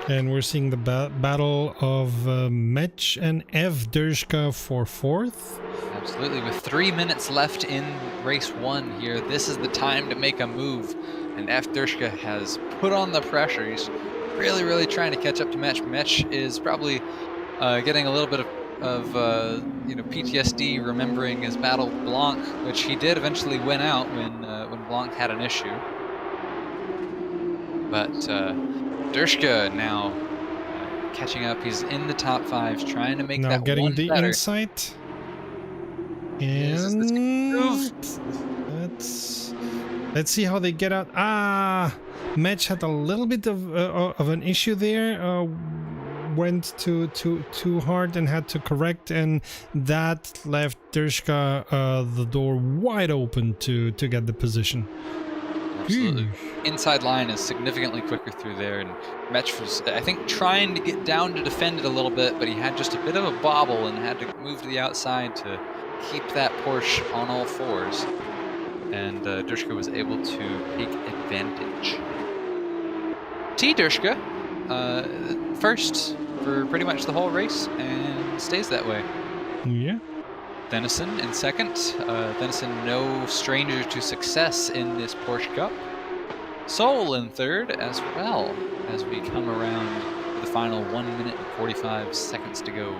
And we're seeing the battle of Mech and Ev Dershka for fourth. Absolutely. With 3 minutes left in race 1 here, this is the time to make a move. And F. Dershka has put on the pressure. He's really trying to catch up to Mech. Mech is probably getting a little bit of you know, PTSD, remembering his battle with Blanc, which he did eventually win out when Blanc had an issue. But Dershka now catching up. He's in the top 5, trying to make now that getting one the better. insight. And let's see how they get out. Mech had a little bit of an issue there. Went too hard and had to correct, and that left Dershka the door wide open to get the position. Absolutely. Inside line is significantly quicker through there, and Mech was, I think, trying to get down to defend it a little bit, but he had just a bit of a bobble and had to move to the outside to keep that Porsche on all fours. And Dershka was able to take advantage. T. Dershka, first for pretty much the whole race, and stays that way. Yeah. Denison in second. Denison no stranger to success in this Porsche Cup. Soul in third as well, as we come around with the final 1 minute and 45 seconds to go.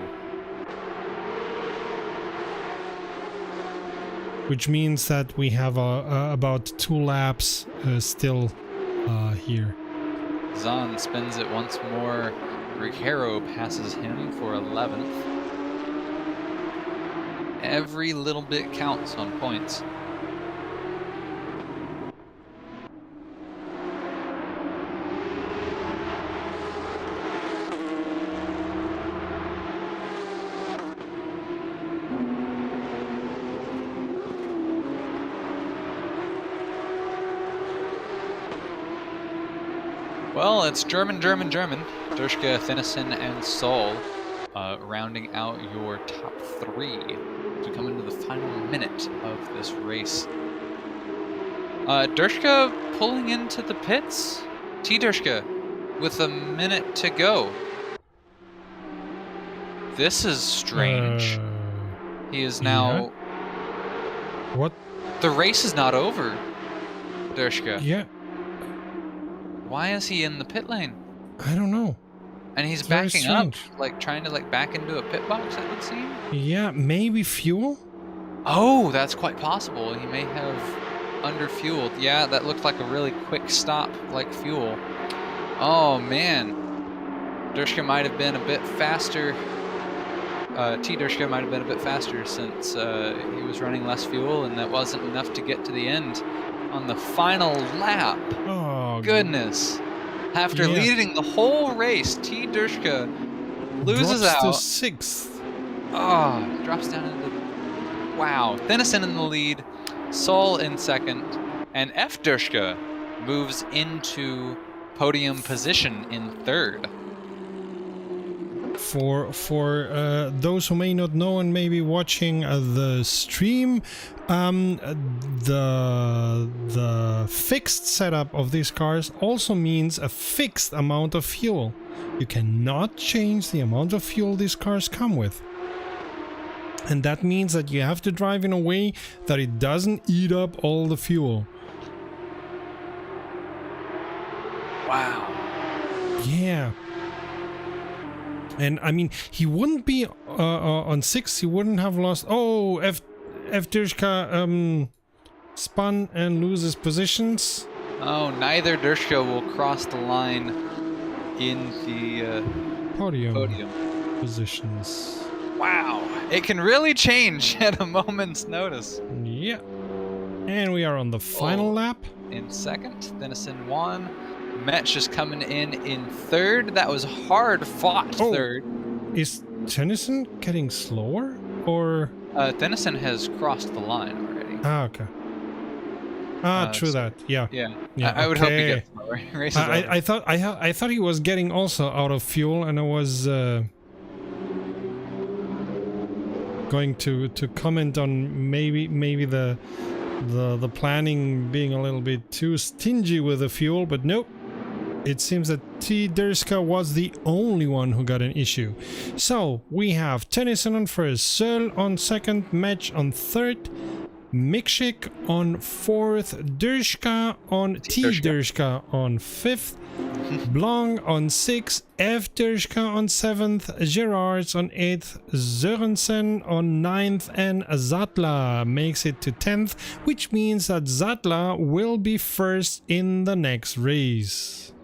Which means that we have about 2 laps still here. Zahn spins it once more. Ricciardo passes him for 11th. Every little bit counts on points. Well, it's German. Durska, Finnison, and Sol rounding out your top 3 to come into the final minute of this race. Durska pulling into the pits. Durska with a minute to go. This is strange. He is now... Yeah. What? The race is not over, Durska. Yeah. Why is he in the pit lane? I don't know. And he's It's very backing up, strange. like trying to back into a pit box, it would seem. Yeah, maybe fuel? Oh, that's quite possible. He may have underfueled. Yeah, that looked like a really quick stop, like fuel. Oh, man. Durska might have been a bit faster. Durska might have been a bit faster since he was running less fuel, and that wasn't enough to get to the end on the final lap. Oh, Goodness. After Yeah. leading the whole race, Durska loses drops out. to 6th. Oh, drops down into... Wow. Finnison in the lead, Sol in second, and Durska moves into podium position in third. For those who may not know and may be watching the stream, the fixed setup of these cars also means a fixed amount of fuel. You cannot change the amount of fuel these cars come with. And that means that you have to drive in a way that it doesn't eat up all the fuel. Wow. Yeah. And I mean, he wouldn't be on 6. He wouldn't have lost. Oh, Durska spun and loses positions. Oh, neither Durska will cross the line in the podium. Positions. Wow. It can really change at a moment's notice. Yeah. And we are on the final lap. In second, Finnison won. Metch is coming in third. That was hard fought third. Is Tennyson getting slower or? Finnison has crossed the line already. Ah, okay. True that. Yeah. Yeah. Yeah. I would hope he gets slower. Race is over. I thought he was getting also out of fuel, and I was going to comment on maybe the planning being a little bit too stingy with the fuel, but nope. It seems that Durska was the only one who got an issue. So we have Tennyson on first, Searle on second, Metch on third, Mikshik on fourth, Durska on Durska on fifth, Blanc on sixth, Durska on seventh, Gerards on eighth, Sørensen on ninth, and Zatla makes it to 10th, which means that Zatla will be first in the next race.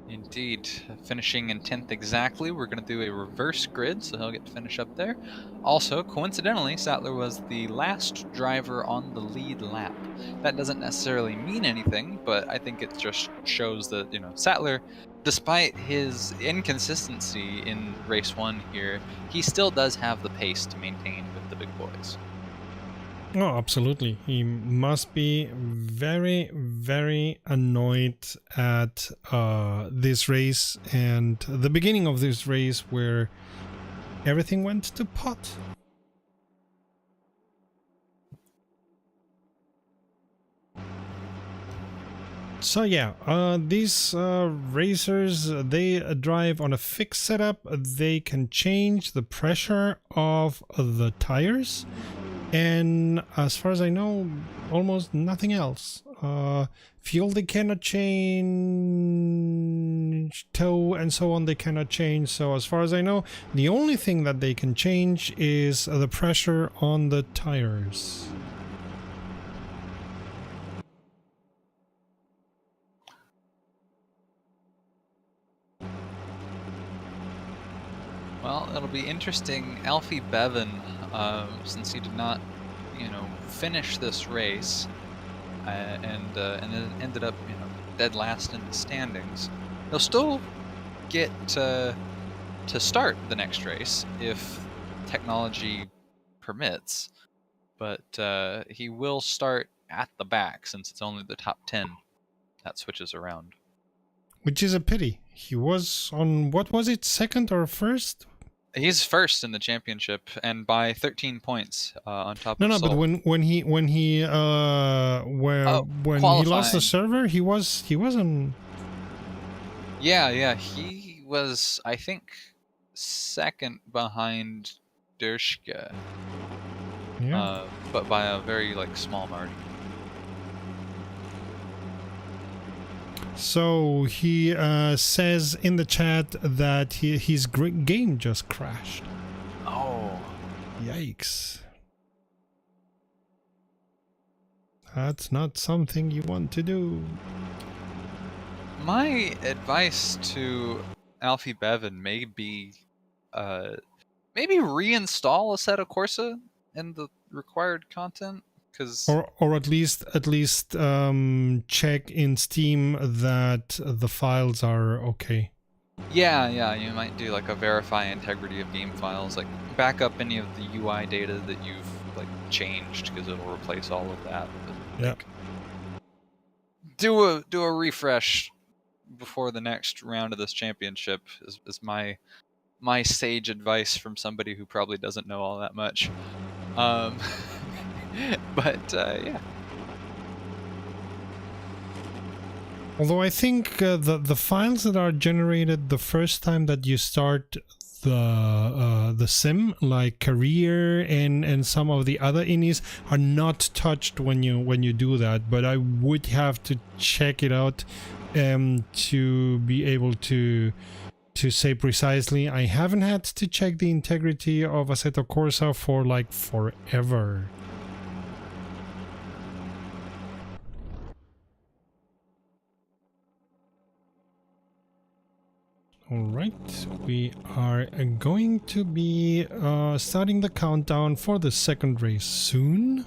Indeed. Finishing in 10th exactly. We're going to do a reverse grid, so he'll get to finish up there. Also, coincidentally, Sattler was the last driver on the lead lap. That doesn't necessarily mean anything, but I think it just shows that, Sattler, despite his inconsistency in race 1 here, he still does have the pace to maintain with the big boys. Oh, absolutely. He must be very, very annoyed at this race and the beginning of this race where everything went to pot. So yeah, these racers, they drive on a fixed setup. They can change the pressure of the tires. And as far as I know, almost nothing else. Fuel they cannot change. change. Toe and so on, they cannot change. So as far as I know, the only thing that they can change is the pressure on the tires. Well, it'll be interesting. Alfie Bevan, since he did not, finish this race, and then ended up, dead last in the standings, he'll still get to start the next race if technology permits, but he will start at the back since it's only the top 10 that switches around. Which is a pity. He was on, what was it, second or first? He's first in the championship, and by 13 points on top No, of no, Sol. but when he he lost the server, he was on. Yeah, he was, I think, second behind Dershka. Yeah. But by a very small margin. So he says in the chat that his game just crashed. Oh. Yikes. That's not something you want to do. My advice to Alfie Bevan may be maybe reinstall Assetto Corsa in the required content. Or at least check in Steam that the files are okay. Yeah, you might do a verify integrity of game files, back up any of the UI data that you've changed, because it'll replace all of that. But, do a refresh before the next round of this championship is my sage advice from somebody who probably doesn't know all that much. But yeah. Although I think the files that are generated the first time that you start the sim, like career and some of the other innies, are not touched when you do that. But I would have to check it out to be able to say precisely. I haven't had to check the integrity of Assetto Corsa for forever. Alright, we are going to be starting the countdown for the second race soon.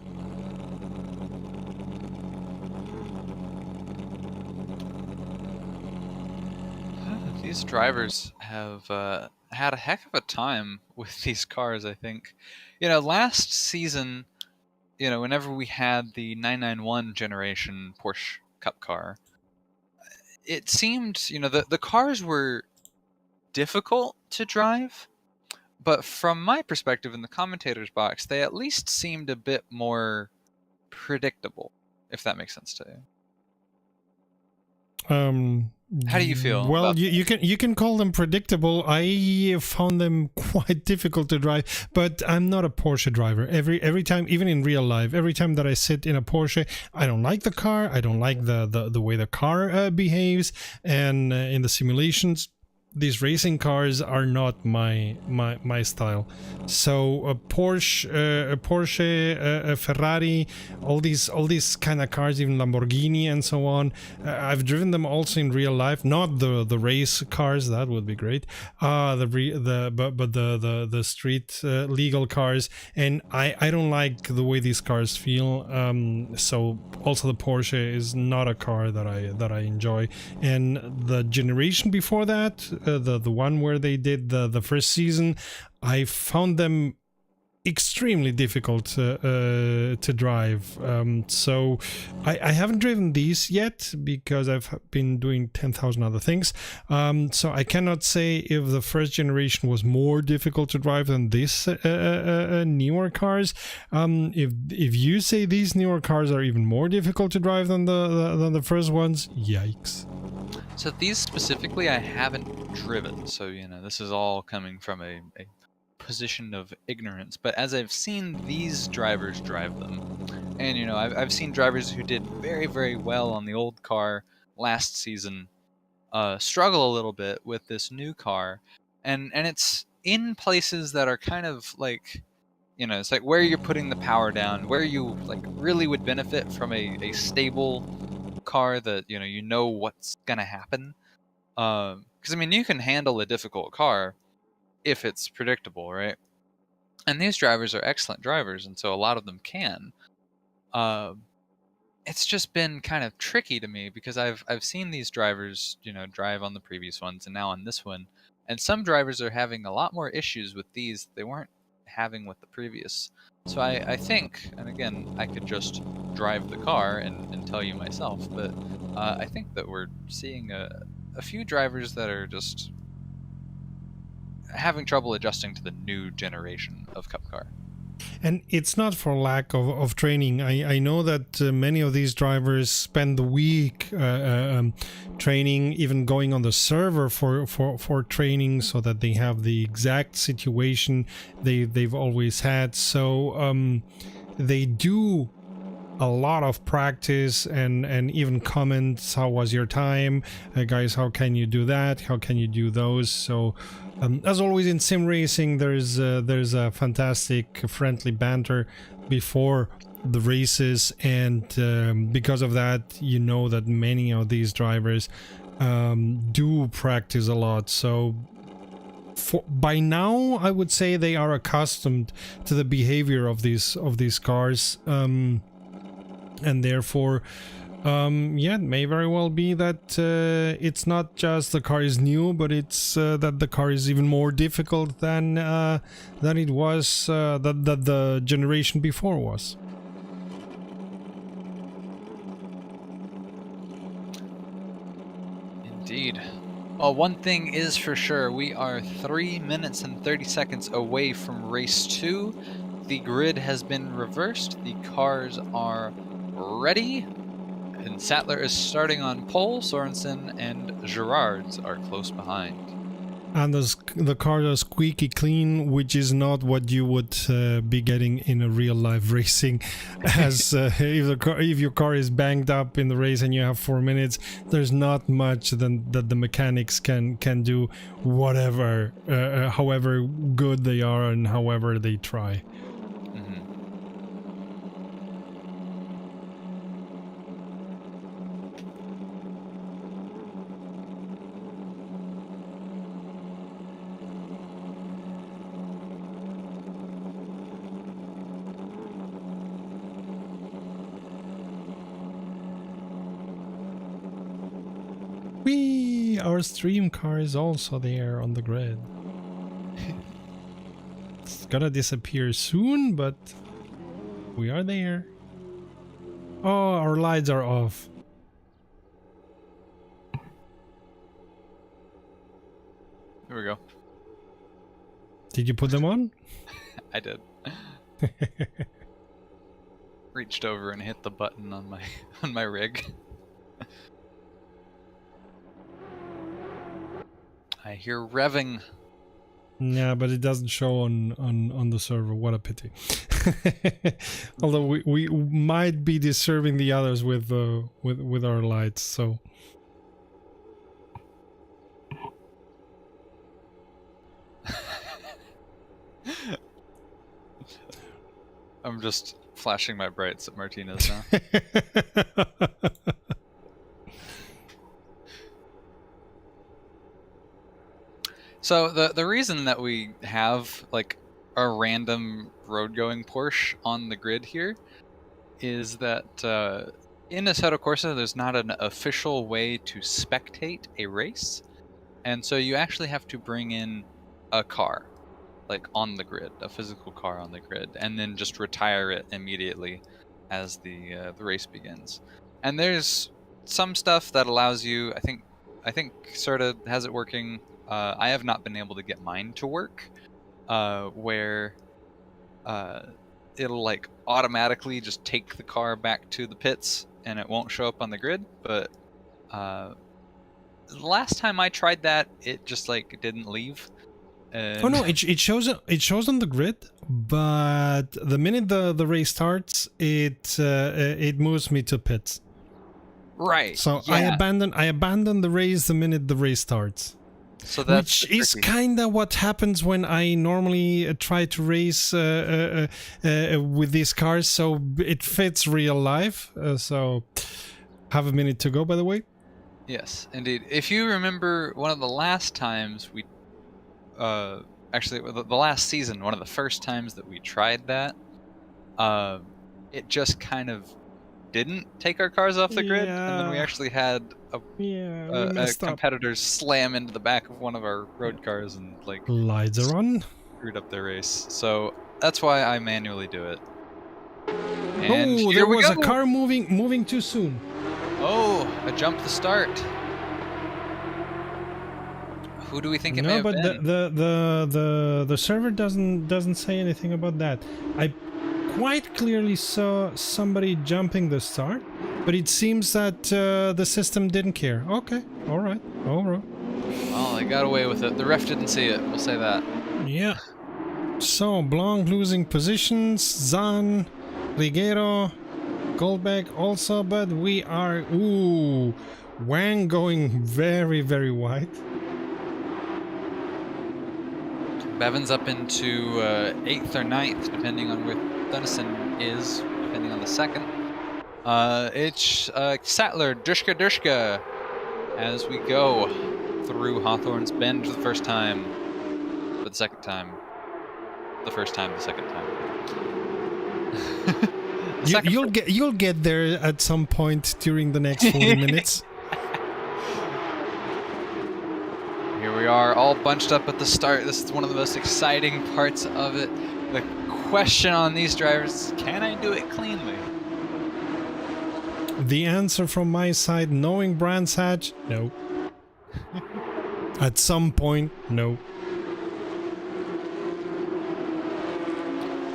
These drivers have had a heck of a time with these cars, I think. Last season, whenever we had the 991 generation Porsche Cup car, it seemed, the cars were difficult to drive, but from my perspective in the commentator's box, they at least seemed a bit more predictable, if that makes sense to you. How do you feel? Well, you can call them predictable. I found them quite difficult to drive, but I'm not a Porsche driver. Every time, even in real life, every time that I sit in a Porsche, I don't like the car. I don't like the way the car behaves, and in the simulations, these racing cars are not my style. So a Porsche, a Ferrari, all these kind of cars, even Lamborghini and so on. I've driven them also in real life, not the race cars. That would be great. But the street legal cars, and I don't like the way these cars feel. So also the Porsche is not a car that I enjoy. And the generation before that, the one where they did the first season, I found them extremely difficult to drive. So I haven't driven these yet because I've been doing 10,000 other things. So I cannot say if the first generation was more difficult to drive than this newer cars. If you say these newer cars are even more difficult to drive than the first ones, yikes. So these specifically I haven't driven, so this is all coming from a position of ignorance, but as I've seen these drivers drive them, and I've seen drivers who did very, very well on the old car last season, struggle a little bit with this new car, and it's in places that are kind of like, it's like where you're putting the power down, where you like really would benefit from a stable car that you know what's gonna happen. Because I mean, you can handle a difficult car if it's predictable, right? And these drivers are excellent drivers, and so a lot of them can. It's just been kind of tricky to me because I've seen these drivers, drive on the previous ones and now on this one, and some drivers are having a lot more issues with these they weren't having with the previous. So I think, and again, I could just drive the car and tell you myself, but I think that we're seeing a few drivers that are just having trouble adjusting to the new generation of Cup car. And it's not for lack of training. I know that many of these drivers spend the week training, even going on the server for training, so that they have the exact situation they've always had. So they do a lot of practice and even comments. How was your time, guys? How can you do that? How can you do those? So as always in sim racing, there's a fantastic friendly banter before the races, and because of that, you know that many of these drivers do practice a lot. So by now, I would say they are accustomed to the behavior of these cars. And therefore, yeah, it may very well be that it's not just the car is new, but it's that the car is even more difficult than it was that the generation before was. Indeed. Well, one thing is for sure, we are 3 minutes and 30 seconds away from race 2. The grid has been reversed. The cars are ready. And Sattler is starting on pole. Sorensen and Gerards are close behind. And the cars are squeaky clean, which is not what you would be getting in a real life racing. As if your car is banged up in the race and you have 4 minutes, there's not much that the mechanics can do, whatever, however good they are and however they try. Our stream car is also there on the grid. It's gonna disappear soon, but we are there. Oh, our lights are off. Here we go. Did you put them on? I did. Reached over and hit the button on my rig. I hear revving. Yeah, but it doesn't show on the server. What a pity. Although we might be disturbing the others with our lights, so. I'm just flashing my brights at Martinez now. So the reason that we have like a random road going Porsche on the grid here is that in Assetto Corsa there's not an official way to spectate a race, and so you actually have to bring in a car like on the grid, a physical car on the grid, and then just retire it immediately as the race begins. And there's some stuff that allows you, I think sort of has it working. I have not been able to get mine to work, where it'll like automatically just take the car back to the pits and it won't show up on the grid. But the last time I tried that, it just like didn't leave. Oh no, it shows on the grid, but the minute the race starts, it moves me to pits. Right. So yeah. I abandon the race the minute the race starts. So that's Which is kind of what happens when I normally try to race with these cars, so it fits real life. So, have a minute to go, by the way. Yes, indeed. If you remember, one of the last times we, actually, the last season, one of the first times that we tried that, it just kind of didn't take our cars off the grid, and then we Yeah. actually had We a messed up. competitor slam into the back of one of our road cars and like Lights are on. screwed up their race. So that's why I manually do it. And Oh, here there we was go. a car moving too soon. Oh, I jumped the start. Who do we think it may No, have but been? the server doesn't say anything about that. I quite clearly saw somebody jumping the start, but it seems that the system didn't care. Okay, all right. Well, they got away with it. The ref didn't see it. We'll say that. Yeah. So Blanc losing positions, Zan, Rigero, Goldbeck also, but we are Wang going very, very wide. Bevan's up into 8th or 9th, depending on where Dunnison is, depending on the second. It's Sattler, Dushka, as we go through Hawthorne's Bend for the first time, for the second time. The first time, the second time. You'll get there at some point during the next 40 minutes. Here we are, all bunched up at the start. This is one of the most exciting parts of it. The question on these drivers, can I do it cleanly? The answer from my side, knowing Brands Hatch, no. At some point, no.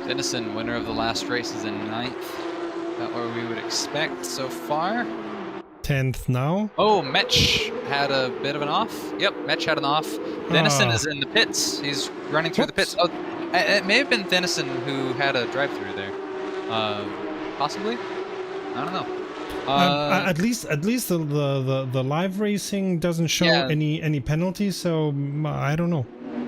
Dennison, winner of the last race, is in 9th. About where we would expect so far. 10th now. Oh, Metch had a bit of an off. Yep, Metch had an off. Dennison is in the pits. He's running through the pits. Oh, it may have been Dennison who had a drive-through there. Possibly? I don't know. At least the live racing doesn't show any penalties, so I don't know.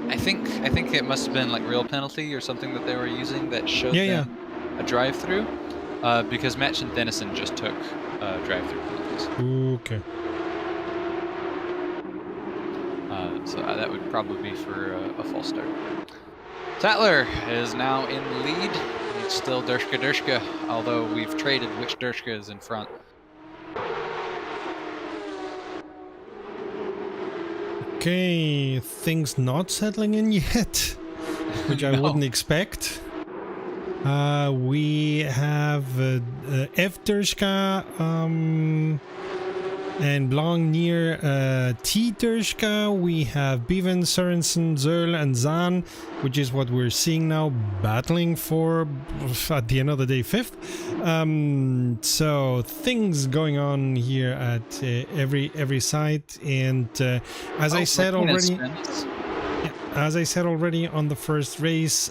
I think it must have been like real penalty or something that they were using that showed them a drive-through, because Metch and Dennison just took drive-through penalties. Okay. So that would probably be for a false start. Sattler is now in the lead. It's still Dershka, although we've traded which Dershka is in front. Okay, things not settling in yet, which I wouldn't expect. We have F Dershka and Blanc near T Dershka. We have Bevan, Sørensen, Zöll, and Zahn, which is what we're seeing now, battling for, at the end of the day, 5th. So things going on here at every site, and as I said already, on the first race,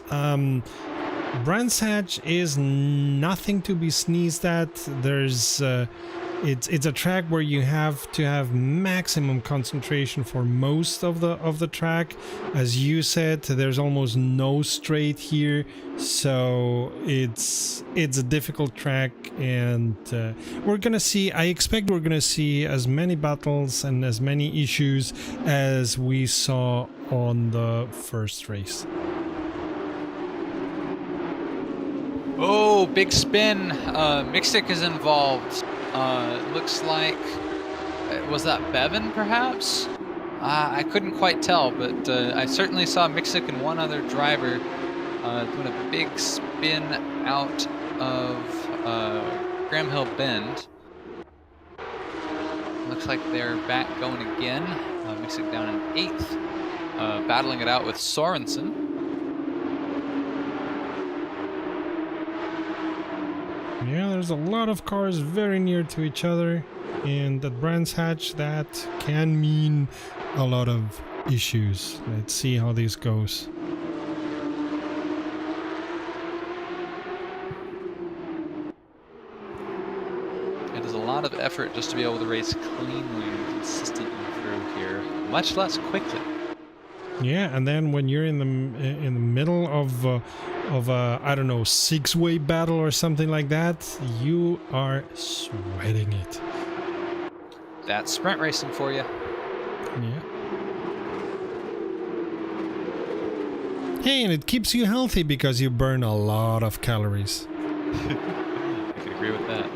Brands Hatch is nothing to be sneezed at. There's it's a track where you have to have maximum concentration for most of the track. As you said, there's almost no straight here, so it's a difficult track, and we're gonna see. I expect we're gonna see as many battles and as many issues as we saw on the first race. Oh, big spin. Mixtic is involved. Looks like, was that Bevan perhaps? I couldn't quite tell, but I certainly saw Mixtic and one other driver doing a big spin out of Graham Hill Bend. Looks like they're back going again. Mixtic down in 8th, battling it out with Sorensen. Yeah, there's a lot of cars very near to each other, and at Brands Hatch that can mean a lot of issues. Let's see how this goes. It is a lot lot of effort just to be able to race cleanly and consistently through here, much less quickly. Yeah, and then when you're in the middle of I don't know, six-way battle or something like that, you are sweating it. That's sprint racing for you. Yeah. Hey, and it keeps you healthy because you burn a lot of calories. I can agree with that.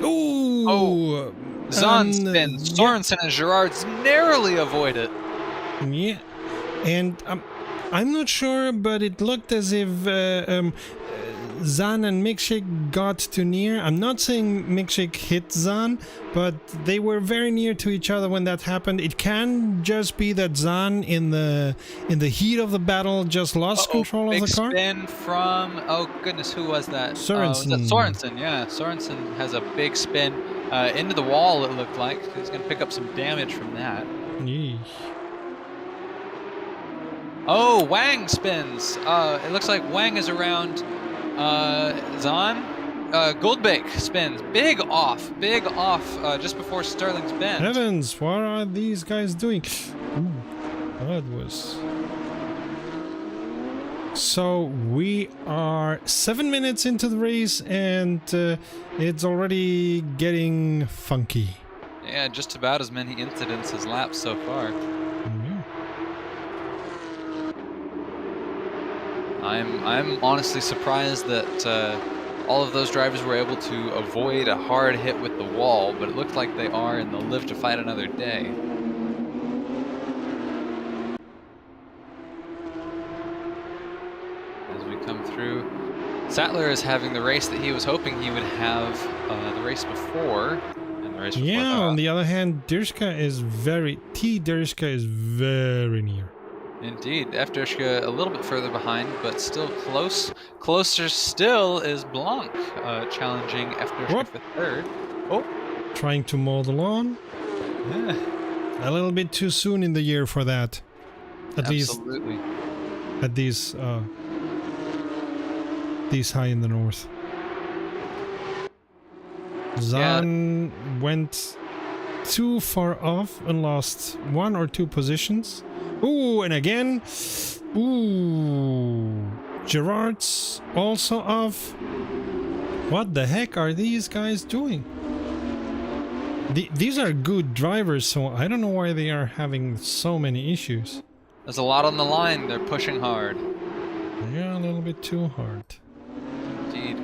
Ooh! Oh, Zahn spins. Sorensen and Gerard's narrowly avoid it. Yeah, and I'm not sure, but it looked as if Zahn and Mikshik got too near. I'm not saying Mikshik hit Zahn, but they were very near to each other when that happened. It can just be that Zahn, in the heat of the battle, just lost control of the car. Big spin from, oh goodness, who was that? Sorensen. Was that Sorensen? Yeah, Sorensen has a big spin into the wall. It looked like he's going to pick up some damage from that. Yeesh. Oh, Wang spins. It looks like Wang is around Zahn. Goldbake spins. Big off just before Sterling's bend. Heavens, what are these guys doing? Ooh, that was... So we are 7 minutes into the race and it's already getting funky. Yeah, just about as many incidents as laps so far. I'm honestly surprised that all of those drivers were able to avoid a hard hit with the wall, but it looked like they are, and they'll live to fight another day. As we come through, Sattler is having the race that he was hoping he would have the race before, and the race before that. On the other hand, Dirschka is very near. Indeed, F-Dirschka a little bit further behind, but still close. Closer still is Blanc, challenging F-Dirschka for third. Oh, trying to mow the lawn. Yeah. A little bit too soon in the year for that. Absolutely. At these high in the north. Zahn went too far off and lost 1 or 2 positions. Ooh, and again. Ooh. Gerard's also off. What the heck are these guys doing? These are good drivers, so I don't know why they are having so many issues. There's a lot on the line. They're pushing hard. Yeah, a little bit too hard. Indeed.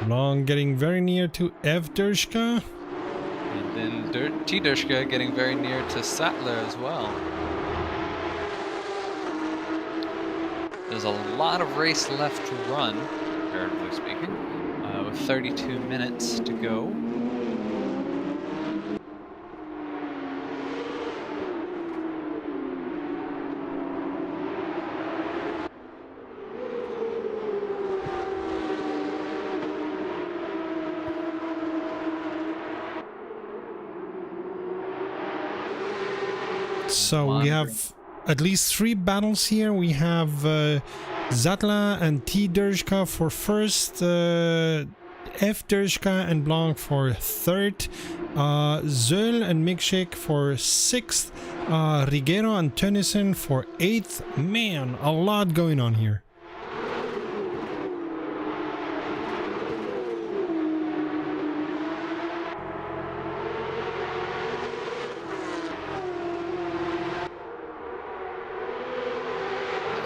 Long getting very near to F-Dirschka. And then T-Dirschka getting very near to Sattler as well. There's a lot of race left to run, comparatively speaking, with 32 minutes to go. So we have at least 3 battles here. We have Zatla and T-Dirschka for first, F-Dirschka and Blanc for third, Zöll and Mikshik for 6th, Rigero and Tönnissen for 8th. Man, a lot going on here.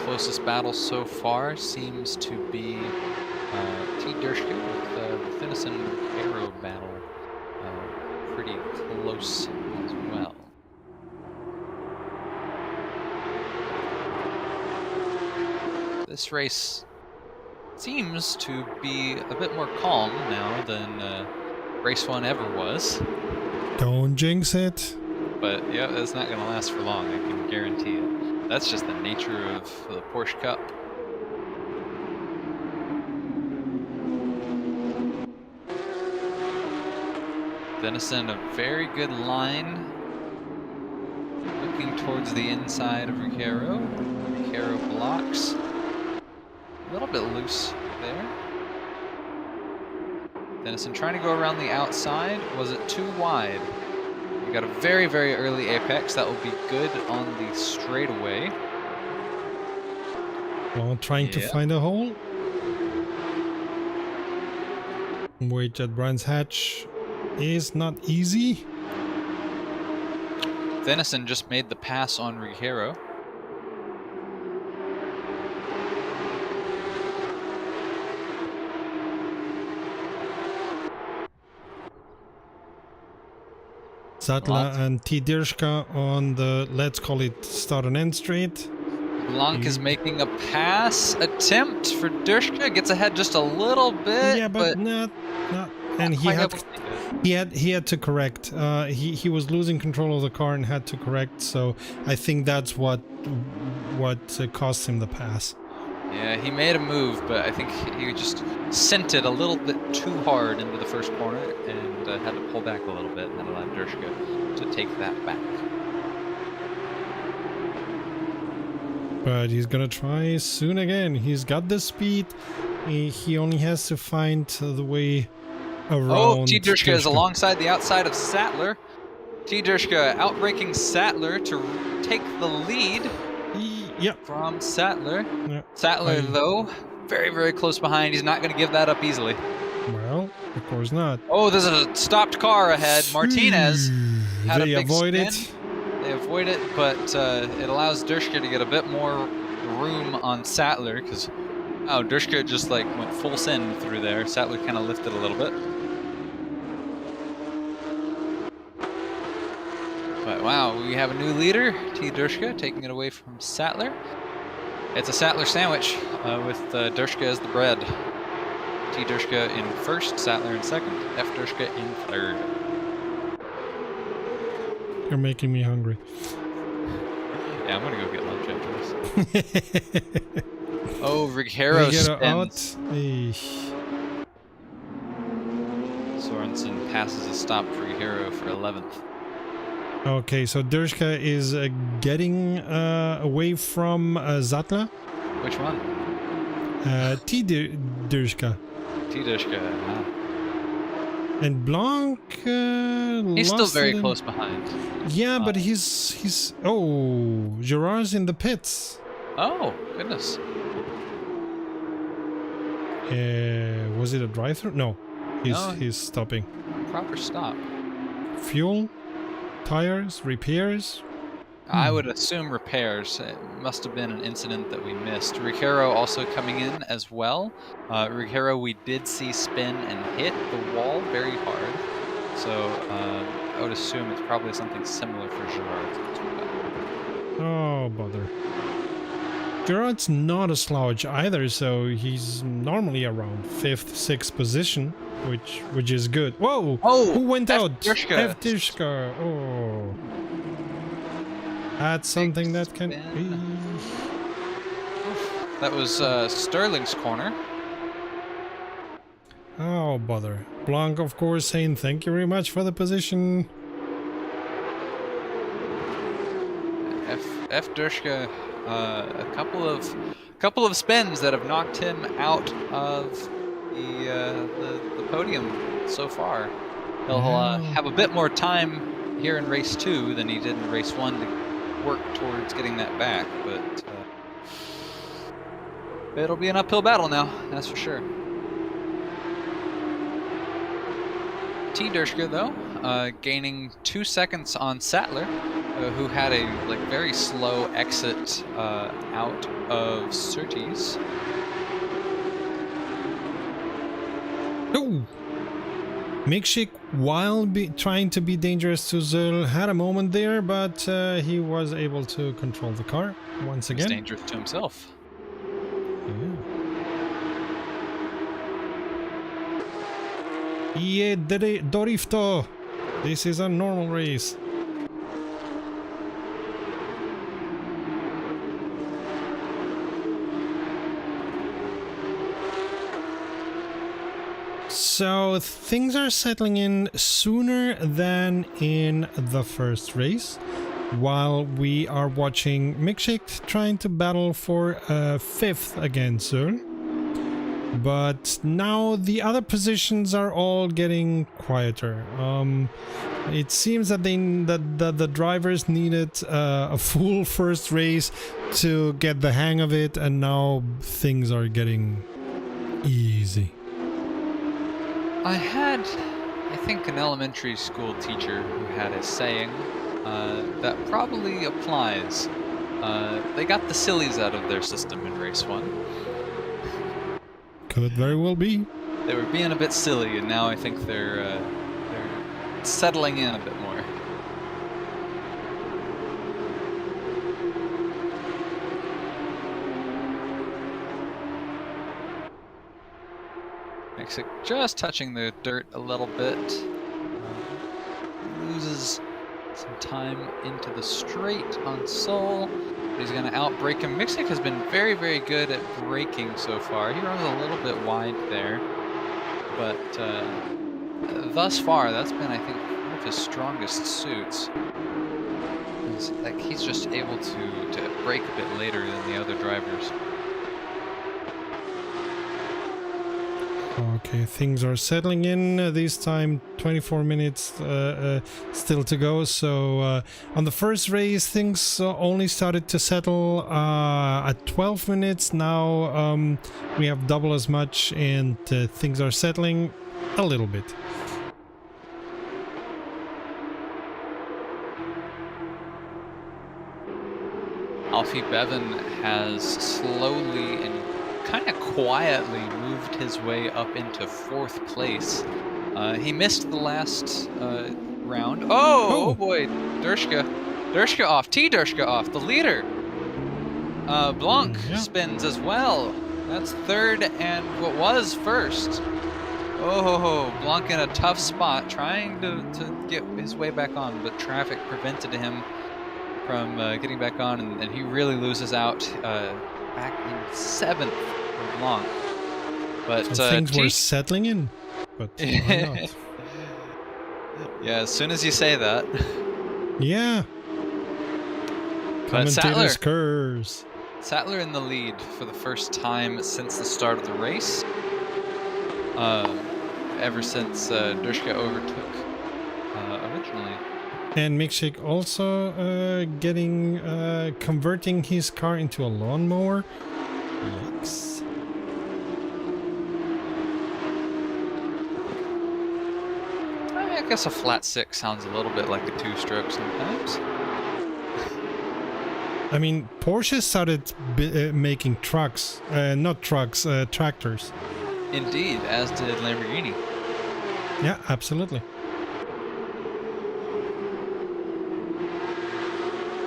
Closest battle so far seems to be T-Dirschka with the Finnison-Arrow battle pretty close as well. This race seems to be a bit more calm now than race 1 ever was. Don't jinx it. but yeah, it's not going to last for long, I can guarantee it. That's just the nature of the Porsche Cup. Denison, a very good line. Looking towards the inside of Ricciaro. Ricciaro blocks. A little bit loose there. Denison trying to go around the outside. Was it too wide? We got a very, very early apex. That will be good on the straightaway. Well, trying to find a hole. Which at Brands Hatch is not easy. Denison just made the pass on Ricciaro. Zatla and T. Dirschka on the, let's call it, start and end straight. Blanc is making a pass attempt for Dirschka. Gets ahead just a little bit. Yeah, but not. And he had to correct. He was losing control of the car and had to correct. So I think that's what cost him the pass. Yeah, he made a move, but I think he just sent it a little bit too hard into the first corner and had to pull back a little bit, and that allowed Dirschka to take that back. But he's gonna try soon again. He's got the speed. He only has to find the way around. Oh, T. Dirschka is alongside the outside of Sattler. T. Dirschka outbraking Sattler to take the lead. Yep. From Sattler. Yep. Sattler, though, very, very close behind. He's not going to give that up easily. Well, of course not. Oh, there's a stopped car ahead. Martinez had a They big avoid spin. it. They avoid it, but it allows Dirschka to get a bit more room on Sattler because Dirschka just like went full send through there. Sattler kind of lifted a little bit. But wow, we have a new leader, T. Dirschka, taking it away from Sattler. It's a Sattler sandwich with Dirschka as the bread. T. Dirschka in first, Sattler in second, F. Dirschka in third. You're making me hungry. Yeah, I'm gonna go get lunch after this. Oh, Ricciaro spins. Sorensen passes a stop for Ricciaro for 11th. Okay, so Dirschka is getting away from Zatla. Which one? T. Dirschka. T. Dirschka. And Blanc. He's still very close behind. Yeah, but he's. Oh, Gerard's in the pits. Oh goodness. Was it a drive-through? No, he's stopping. Proper stop. Fuel. Tires, repairs? I would assume repairs. It must have been an incident that we missed. Ricciaro also coming in as well. Ricciaro we did see spin and hit the wall very hard. So I would assume it's probably something similar for Gerard as well. Oh, bother. Gerard's not a slouch either, so he's normally around 5th, 6th position. Which is good. Whoa! Oh, who went out? Dirschka. F. Dirschka. Oh. That's something that can be. That was Sterling's corner. Oh, bother. Blanc, of course, saying thank you very much for the position. F. Dirschka, a couple of spins that have knocked him out of the podium so far. He'll have a bit more time here in race 2 than he did in race 1 to work towards getting that back, but it'll be an uphill battle now, that's for sure. T. Dirschka, though, gaining 2 seconds on Sattler, who had a very slow exit out of Surtees. Oh! Mikshik, while trying to be dangerous to Zul, had a moment there, but he was able to control the car once again. He's dangerous to himself. Yeah, Dorifto! This is a normal race. So things are settling in sooner than in the first race, while we are watching Mikshik trying to battle for 5th against Zul. But now the other positions are all getting quieter. It seems that the drivers needed a full first race to get the hang of it, and now things are getting easy. I think, an elementary school teacher who had a saying that probably applies. They got the sillies out of their system in race 1. Could very well be. They were being a bit silly, and now I think they're settling in a bit more. Mexico just touching the dirt a little bit. Loses some time into the straight on Sol. He's going to outbrake him. Mikshik has been very, very good at braking so far. He runs a little bit wide there. But thus far, that's been, I think, one of his strongest suits. Like, he's just able to brake a bit later than the other drivers. Okay, things are settling in this time. 24 minutes still to go. So on the first race, things only started to settle at 12 minutes. Now we have double as much, and things are settling a little bit. Alfie Bevan has slowly and kind of quietly moved his way up into 4th place. He missed the last round. Oh boy, Dershka off. Dershka off, the leader. Blanc spins as well. That's 3rd and what was 1st. Oh, Blanc in a tough spot, trying to get his way back on, but traffic prevented him from getting back on, and he really loses out back in 7th for Blanc. But so things were settling in, but why not? Yeah, as soon as you say that. Yeah. But Commentator's curse. Sattler in the lead for the first time since the start of the race. Ever since Dershka overtook originally. And Mikshik also converting his car into a lawnmower. Yikes. I guess a flat 6 sounds a little bit like a 2-stroke sometimes. I mean, Porsche started making trucks, tractors. Indeed, as did Lamborghini. Yeah, absolutely.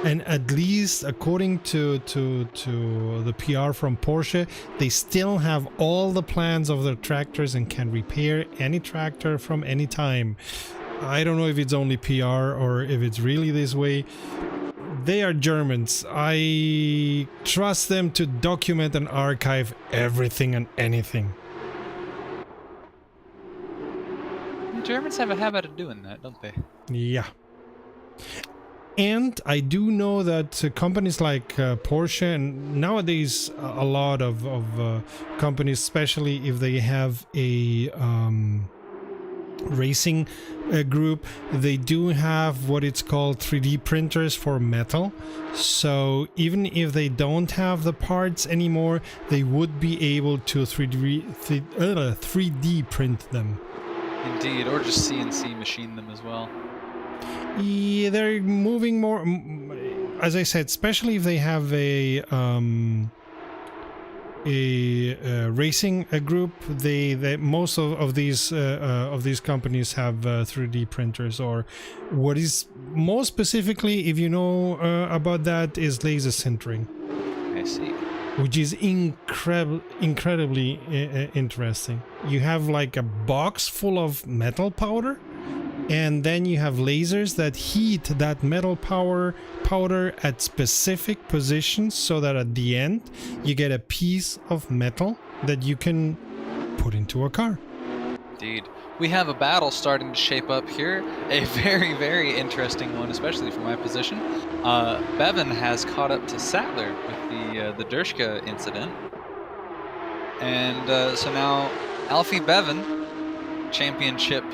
And at least according to the PR from Porsche, they still have all the plans of their tractors and can repair any tractor from any time. I don't know if it's only PR or if it's really this way. They are Germans. I trust them to document and archive everything and anything. The Germans have a habit of doing that, don't they? Yeah. And I do know that companies like Porsche, and nowadays a lot of companies, especially if they have a racing group, they do have what it's called 3D printers for metal. So even if they don't have the parts anymore, they would be able to 3D print them. Indeed, or just CNC machine them as well. Yeah, they're moving more, as I said, especially if they have a racing group. They most of these companies have 3D printers, or what is most specifically, if you know about that, is laser sintering. I see. Which is incredibly interesting. You have like a box full of metal powder, and then you have lasers that heat that metal powder at specific positions, so that at the end you get a piece of metal that you can put into a car. Indeed. We have a battle starting to shape up here. A very, very interesting one, especially from my position. Bevan has caught up to Sattler with the Dershka incident. And so now Alfie Bevan, championship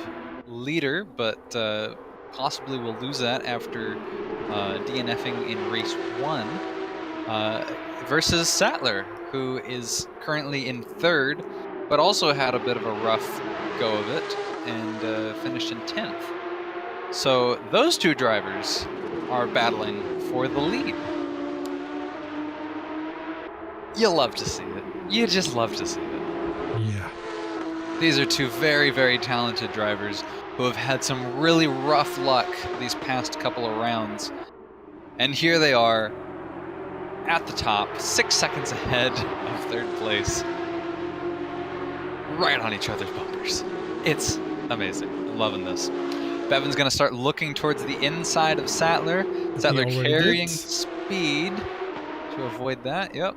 leader, but possibly will lose that after DNFing in race 1, versus Sattler, who is currently in 3rd, but also had a bit of a rough go of it and finished in 10th. So those two drivers are battling for the lead. You love to see it. You just love to see it. Yeah. These are two very, very talented drivers who have had some really rough luck these past couple of rounds. And here they are at the top, 6 seconds ahead of 3rd place. Right on each other's bumpers. It's amazing. I'm loving this. Bevan's going to start looking towards the inside of Sattler. Sattler carrying speed to avoid that. Yep.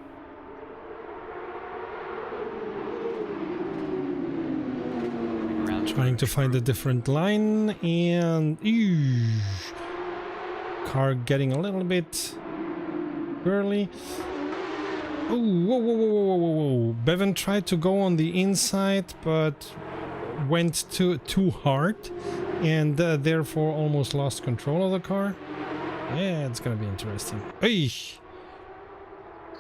Trying to find a different line, and car getting a little bit early. Oh, whoa, whoa, whoa, whoa, whoa, whoa. Bevan tried to go on the inside, but went too hard, and therefore almost lost control of the car. Yeah, it's gonna be interesting. Hey!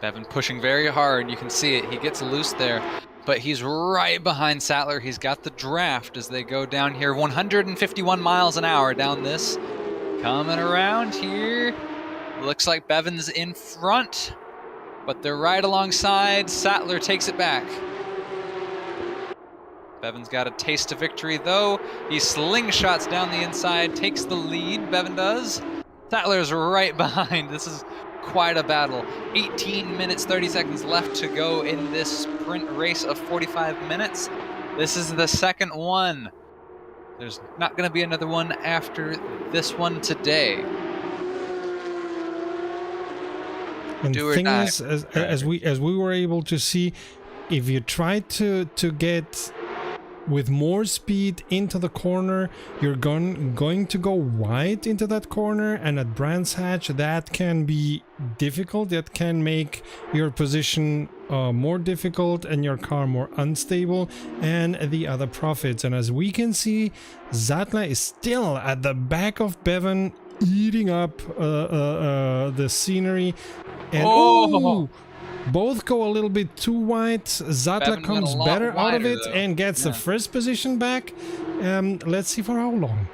Bevan pushing very hard. You can see it. He gets loose there, but he's right behind Sattler. He's got the draft as they go down here. 151 miles an hour down this. Coming around here. Looks like Bevan's in front, but they're right alongside. Sattler takes it back. Bevan's got a taste of victory, though. He slingshots down the inside, takes the lead, Bevan does. Sattler's right behind. This is quite a battle. 18 minutes, 30 seconds left to go in this sprint race of 45 minutes. This is the second one. There's not going to be another one after this one today. And the thing is, as we were able to see, if you try to get with more speed into the corner, you're going to go wide into that corner, and at Brands Hatch that can be difficult. That can make your position more difficult and your car more unstable, and the other profits. And as we can see, Zatla is still at the back of Bevan, eating up the scenery, and both go a little bit too wide. Zatla comes better out of it and gets the first position back. Let's see for how long.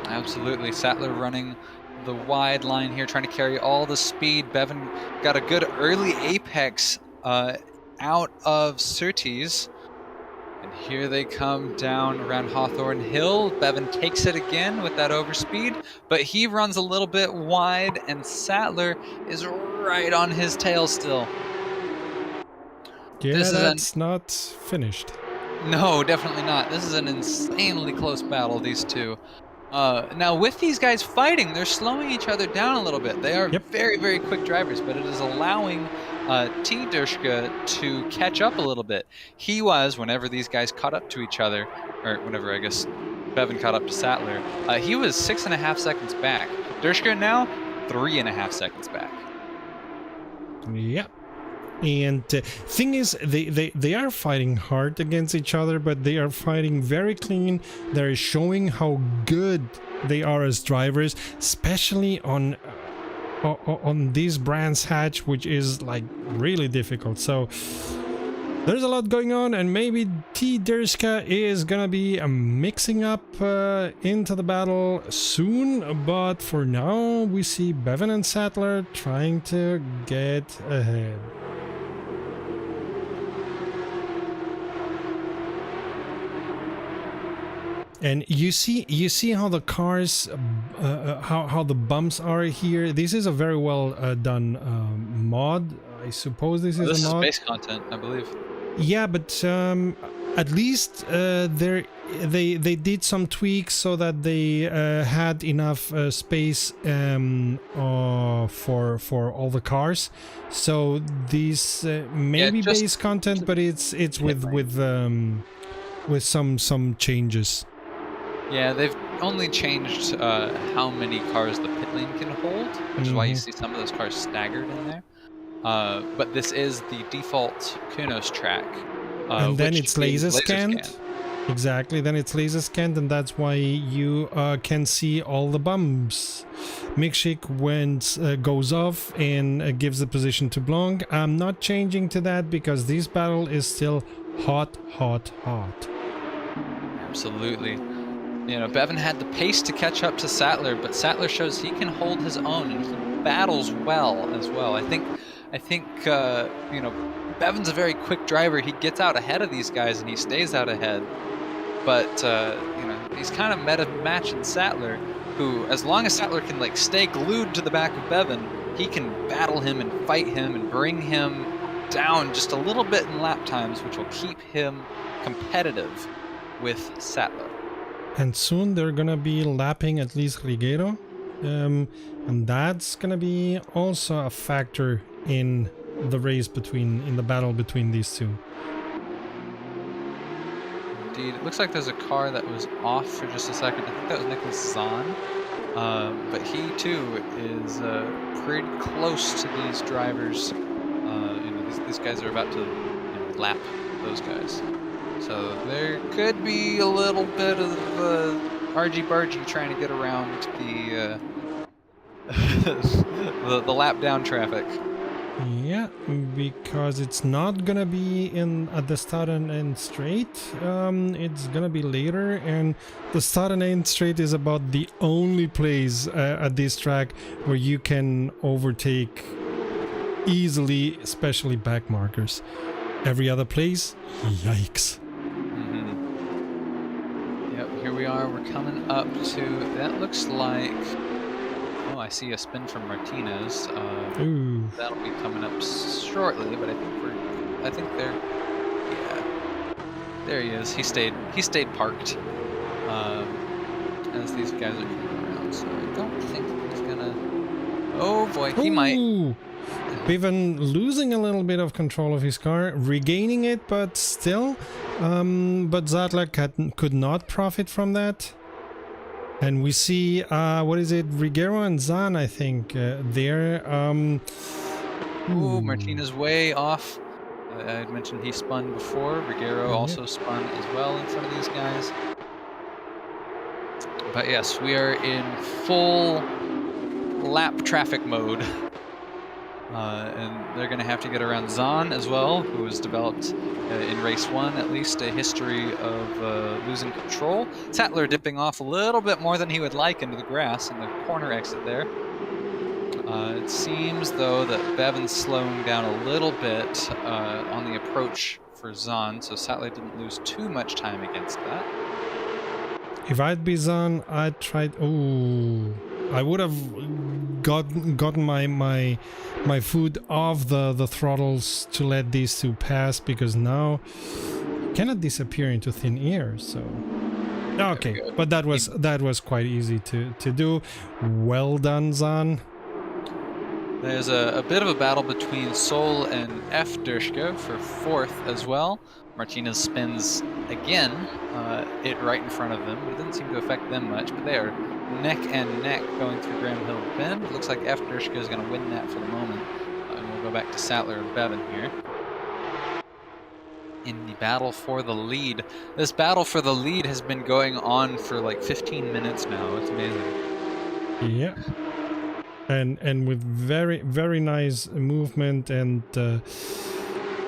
Absolutely. Sattler running the wide line here, trying to carry all the speed. Bevan got a good early apex out of Surtees. And here they come down around Hawthorne Hill. Bevan takes it again with that overspeed, but he runs a little bit wide, and Sattler is right on his tail still. Yeah, that's not finished. No, definitely not. This is an insanely close battle, these two. Now, with these guys fighting, they're slowing each other down a little bit. They are very, very quick drivers, but it is allowing T. Dershka to catch up a little bit. He was, whenever these guys caught up to each other, or whenever, I guess, Bevan caught up to Sattler, he was 6.5 seconds back. Dershka now, 3.5 seconds back. Yep. And thing is, they are fighting hard against each other, but they are fighting very clean. They're showing how good they are as drivers, especially on this Brands Hatch, which is like really difficult. So there's a lot going on, and maybe T. Dershka is gonna be mixing up into the battle soon, but for now we see Bevan and Sattler trying to get ahead. And you see how the cars, how the bumps are here. This is a very well done mod. I suppose this is a mod. This is base content, I believe. Yeah, but at least they did some tweaks so that they had enough space for all the cars. So these may be base content, but it's with with some changes. Yeah, they've only changed how many cars the pit lane can hold, which is why you see some of those cars staggered in there. But this is the default Kunos track. And then which it's is laser scanned. Exactly, then it's laser scanned, and that's why you can see all the bumps. Milkshake when goes off and gives the position to Blanc. I'm not changing to that because this battle is still hot, hot, hot. Absolutely. You know, Bevan had the pace to catch up to Sattler, but Sattler shows he can hold his own and he battles well as well. I think you know, Bevan's a very quick driver. He gets out ahead of these guys and he stays out ahead. But you know, he's kind of matching Sattler, who, as long as Sattler can like stay glued to the back of Bevan, he can battle him and fight him and bring him down just a little bit in lap times, which will keep him competitive with Sattler. And soon they're gonna be lapping at least Riguero, and that's gonna be also a factor in the race in the battle between these two. Indeed, it looks like there's a car that was off for just a second. I think that was Nicholas Zahn, but he too is pretty close to these drivers. You know, these guys are about to lap those guys. So there could be a little bit of argy-bargy trying to get around the the lap down traffic. Yeah, because it's not gonna be at the start and end straight. It's gonna be later, and the start and end straight is about the only place at this track where you can overtake easily, especially back markers. Every other place, yikes. Yep, here we are. We're coming up to, that looks like, oh, I see a spin from Martinez. Ooh. That'll be coming up shortly, but I think they're, yeah, there he is. He stayed parked as these guys are coming around. So I don't think he's gonna. Oh boy, he might. Bevan losing a little bit of control of his car, regaining it, but still. But Zadler could not profit from that. And we see, what is it, Riguero and Zahn, I think, there. Ooh, Martinez way off. I had mentioned he spun before. Riguero also spun as well in front of these guys. But yes, we are in full lap traffic mode. And they're going to have to get around Zahn as well, who has developed, in race 1 at least, a history of losing control. Sattler dipping off a little bit more than he would like into the grass in the corner exit there. It seems, though, that Bevan's slowing down a little bit on the approach for Zahn, so Sattler didn't lose too much time against that. If I'd be Zahn, I'd try... Ooh... I would have gotten my foot off the throttles to let these two pass, because now you cannot disappear into thin air. So okay, but that was quite easy to do. Well done, Zahn. There's a bit of a battle between Sol and F. Dershka for 4th as well. Martinez spins again, it right in front of them, but it didn't seem to affect them much, but they are neck and neck going through Graham Hill Bend. It looks like F. Dershka is going to win that for the moment. And we'll go back to Sattler and Bevan here. In the battle for the lead. This battle for the lead has been going on for like 15 minutes now. It's amazing. Yeah. And with very, very nice movement, and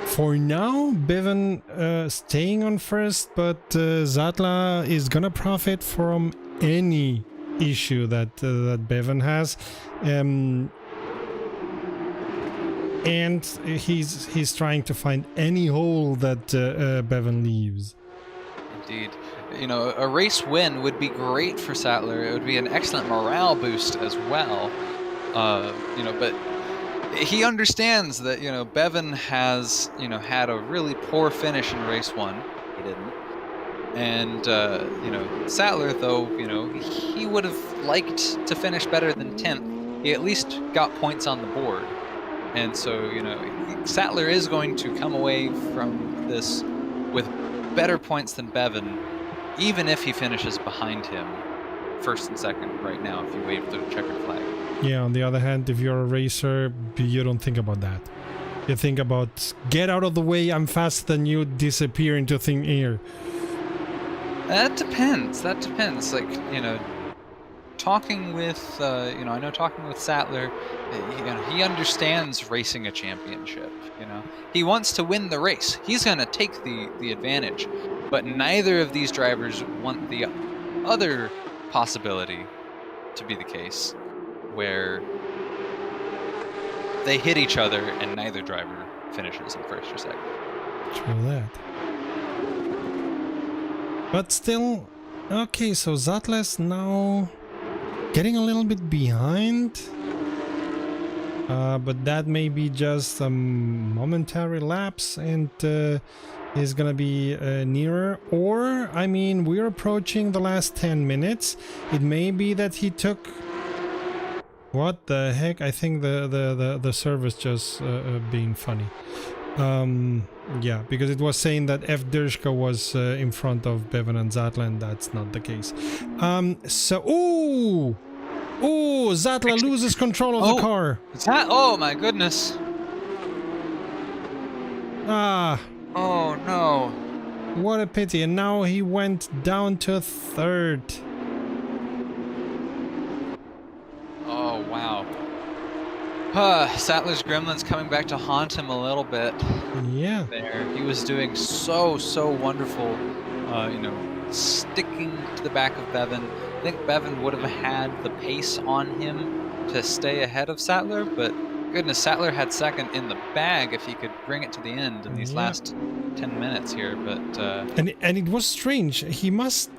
for now, Bevan staying on first, but Zadler is gonna profit from any issue that Bevan has, and he's trying to find any hole that Bevan leaves. Indeed. You know, a race win would be great for Sattler. It would be an excellent morale boost as well. You know, but he understands that, you know, Bevan has, you know, had a really poor finish in race 1. He didn't. And, you know, Sattler, though, you know, he would have liked to finish better than 10th. He at least got points on the board. And so, you know, Sattler is going to come away from this with better points than Bevan, even if he finishes behind him first and second right now if you wave the checkered flag. Yeah, on the other hand, if you're a racer, you don't think about that. You think about, get out of the way, I'm faster than you, disappear into thin air. That depends. Like, you know, talking with, I know talking with Sattler, he understands racing a championship, He wants to win the race. He's going to take the advantage. But neither of these drivers want the other possibility to be the case, where they hit each other and neither driver finishes in first or second. True that. But still, okay, so Zatla's now getting a little bit behind. But that may be just a momentary lapse and is gonna be nearer. Or, I mean, we're approaching the last 10 minutes. It may be that he took... What the heck? I think the server's just being funny. Yeah, because it was saying that F. Dershka was in front of Bevan and Zatla, and that's not the case. Ooh, Zatla loses control of the car. Oh my goodness. Ah. Oh no. What a pity. And now he went down to third. Oh wow. Sattler's gremlin's coming back to haunt him a little bit. Yeah. There, he was doing so wonderful, sticking to the back of Bevan. I think Bevan would have had the pace on him to stay ahead of Sattler, but goodness, Sattler had second in the bag if he could bring it to the end in these last 10 minutes here. But and it was strange. He must,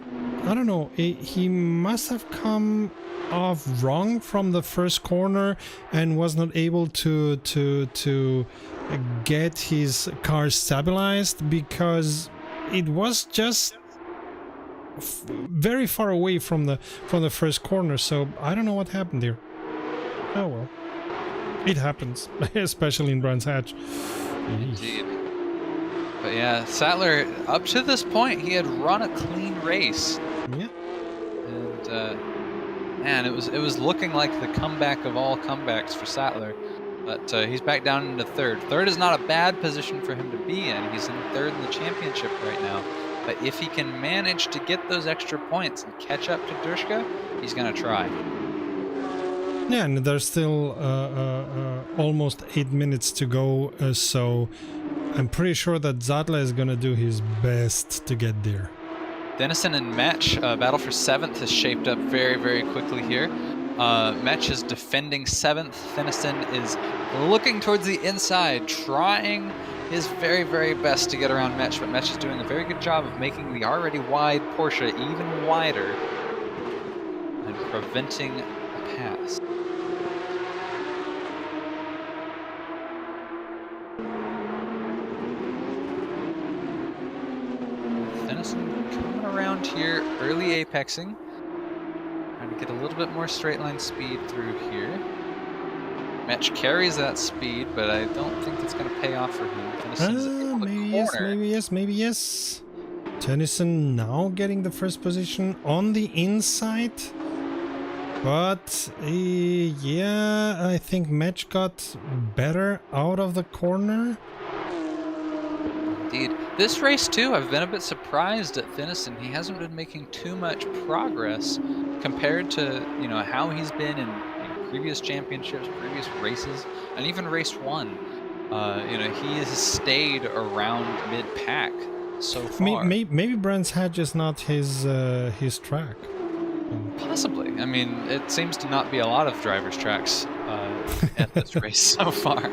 I don't know, he must have come off wrong from the first corner and was not able to get his car stabilized, because it was just very far away from the first corner. So I don't know what happened there. Oh well, it happens, especially in Brands Hatch. Indeed. But yeah, Sattler, up to this point, he had run a clean race. Yeah. And man, it was looking like the comeback of all comebacks for Sattler, but he's back down into third. Third is not a bad position for him to be in. He's in third in the championship right now. But if he can manage to get those extra points and catch up to Dershka, he's going to try. Yeah, and there's still almost 8 minutes to go, so I'm pretty sure that Zatla is going to do his best to get there. Denison and Metch, battle for 7th has shaped up very quickly here. Metch is defending 7th. Denison is looking towards the inside, trying his very best to get around Metch, but Metch is doing a very good job of making the already wide Porsche even wider and preventing a pass. Around here, early apexing, trying to get a little bit more straight line speed through here. Metch carries that speed, but I don't think it's going to pay off for him. Maybe yes. Tennyson now getting the first position on the inside, but yeah, I think Metch got better out of the corner. Indeed. This race, too, I've been a bit surprised at Denison. He hasn't been making too much progress compared to, how he's been in previous championships, previous races, and even race 1. He has stayed around mid-pack so far. Maybe Brands Hatch is not his track. Possibly. I mean, it seems to not be a lot of drivers' tracks at this race so far.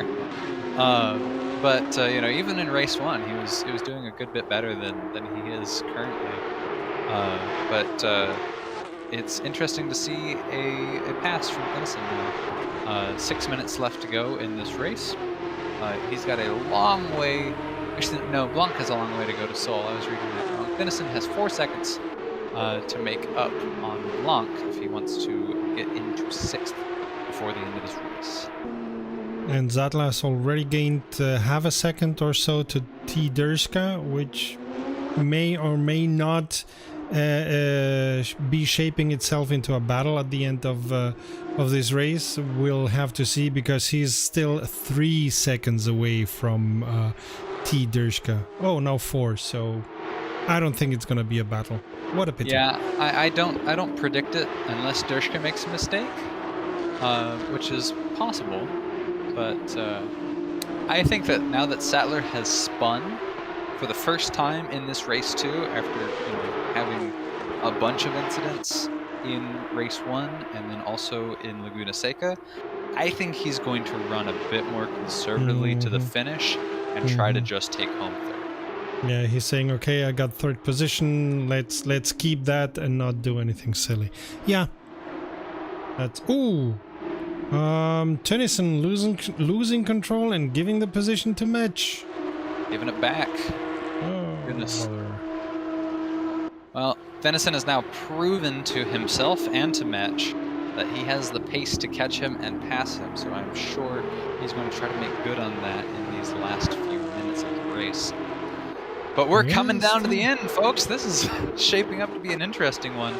But even in race 1, he was doing a good bit better than he is currently. But it's interesting to see a pass from Denison now. 6 minutes left to go in this race. He's got a long way. Actually, no, Blanc has a long way to go to Seoul. I was reading that wrong. Denison has 4 seconds to make up on Blanc if he wants to get into 6th before the end of this race. And Zatla has already gained half a second or so to T. Dershka, which may or may not be shaping itself into a battle at the end of this race. We'll have to see, because he's still 3 seconds away from T. Dershka. Oh, now 4. So I don't think it's gonna be a battle. What a pity. Yeah, I don't predict it unless Dershka makes a mistake, which is possible. But I think that now that Sattler has spun for the first time in this race too, after having a bunch of incidents in race 1 and then also in Laguna Seca, I think he's going to run a bit more conservatively to the finish and try to just take home third. Yeah, he's saying, okay, I got 3rd position, let's keep that and not do anything silly. Yeah. That's Tennyson losing control and giving the position to Mitch. Giving it back. Oh, goodness. Mother. Well, Tennyson has now proven to himself and to Match that he has the pace to catch him and pass him, so I'm sure he's going to try to make good on that in these last few minutes of the race. But we're coming down to the end, folks. This is shaping up to be an interesting one.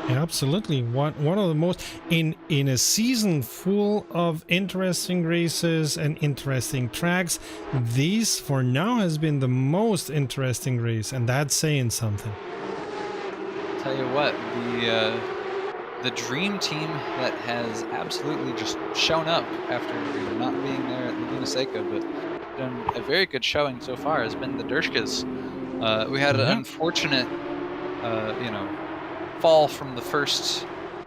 Yeah, absolutely. One of the most in a season full of interesting races and interesting tracks, this for now has been the most interesting race, and that's saying something. Tell you what, the dream team that has absolutely just shown up after not being there at Laguna Seca, but done a very good showing so far, has been the Dershkas. We had an unfortunate, fall from the first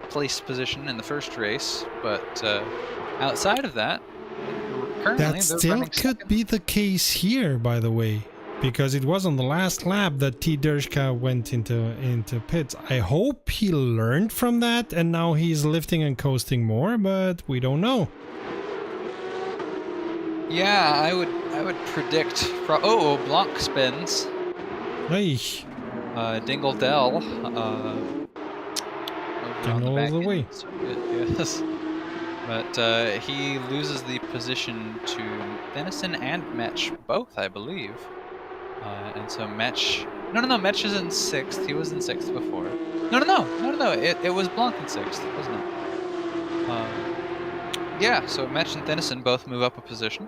place position in the first race, but outside of that, currently that still could second. be the case here, by the way, because it was on the last lap that T. Dershka went into pits. I hope he learned from that and now he's lifting and coasting more, but we don't know. Yeah, I would predict. Blanc spins. Hey, Dingle Dell. all the way. So yes. But he loses the position to Denison and Metch, both, I believe. And so Metch... No, Metch is in 6th. He was in 6th before. No. It was Blanc in 6th, wasn't it? Yeah, so Metch and Denison both move up a position.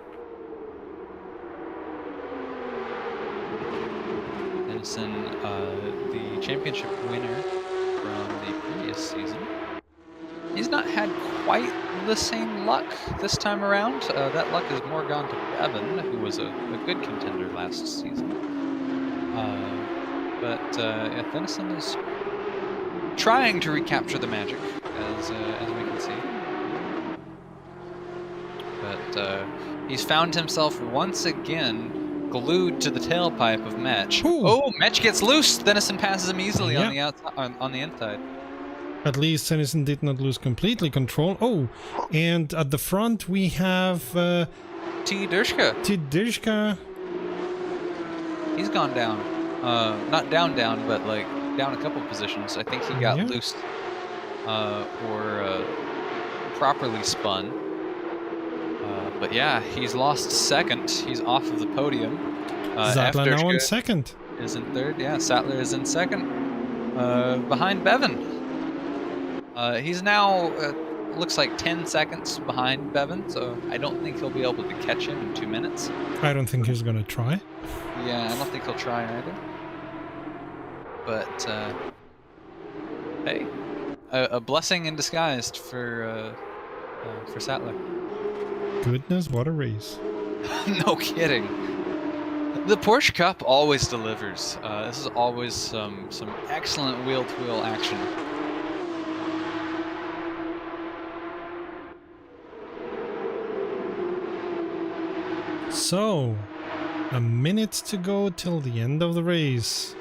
Denison, the championship winner from the previous season. He's not had quite the same luck this time around. That luck has more gone to Bevan, who was a good contender last season. But Denison is trying to recapture the magic, as we can see. But he's found himself once again glued to the tailpipe of Metch. Ooh. Oh, Metch gets loose. Denison passes him easily on the outside, on the inside. At least Tennyson did not lose completely control. Oh, and at the front we have T. Dershka. T. Dershka. He's gone down. Not down, but like down a couple positions. I think he got loose or properly spun. But yeah, he's lost 2nd. He's off of the podium. Sattler now in 2nd. Is in 3rd. Yeah, Sattler is in 2nd. Behind Bevan. He's now, looks like 10 seconds behind Bevan, so I don't think he'll be able to catch him in 2 minutes. I don't think he's gonna try. Yeah, I don't think he'll try either. But, hey, a blessing in disguise for Sattler. Goodness, what a race. No kidding. The Porsche Cup always delivers. This is always some excellent wheel-to-wheel action. So, a minute to go till the end of the race.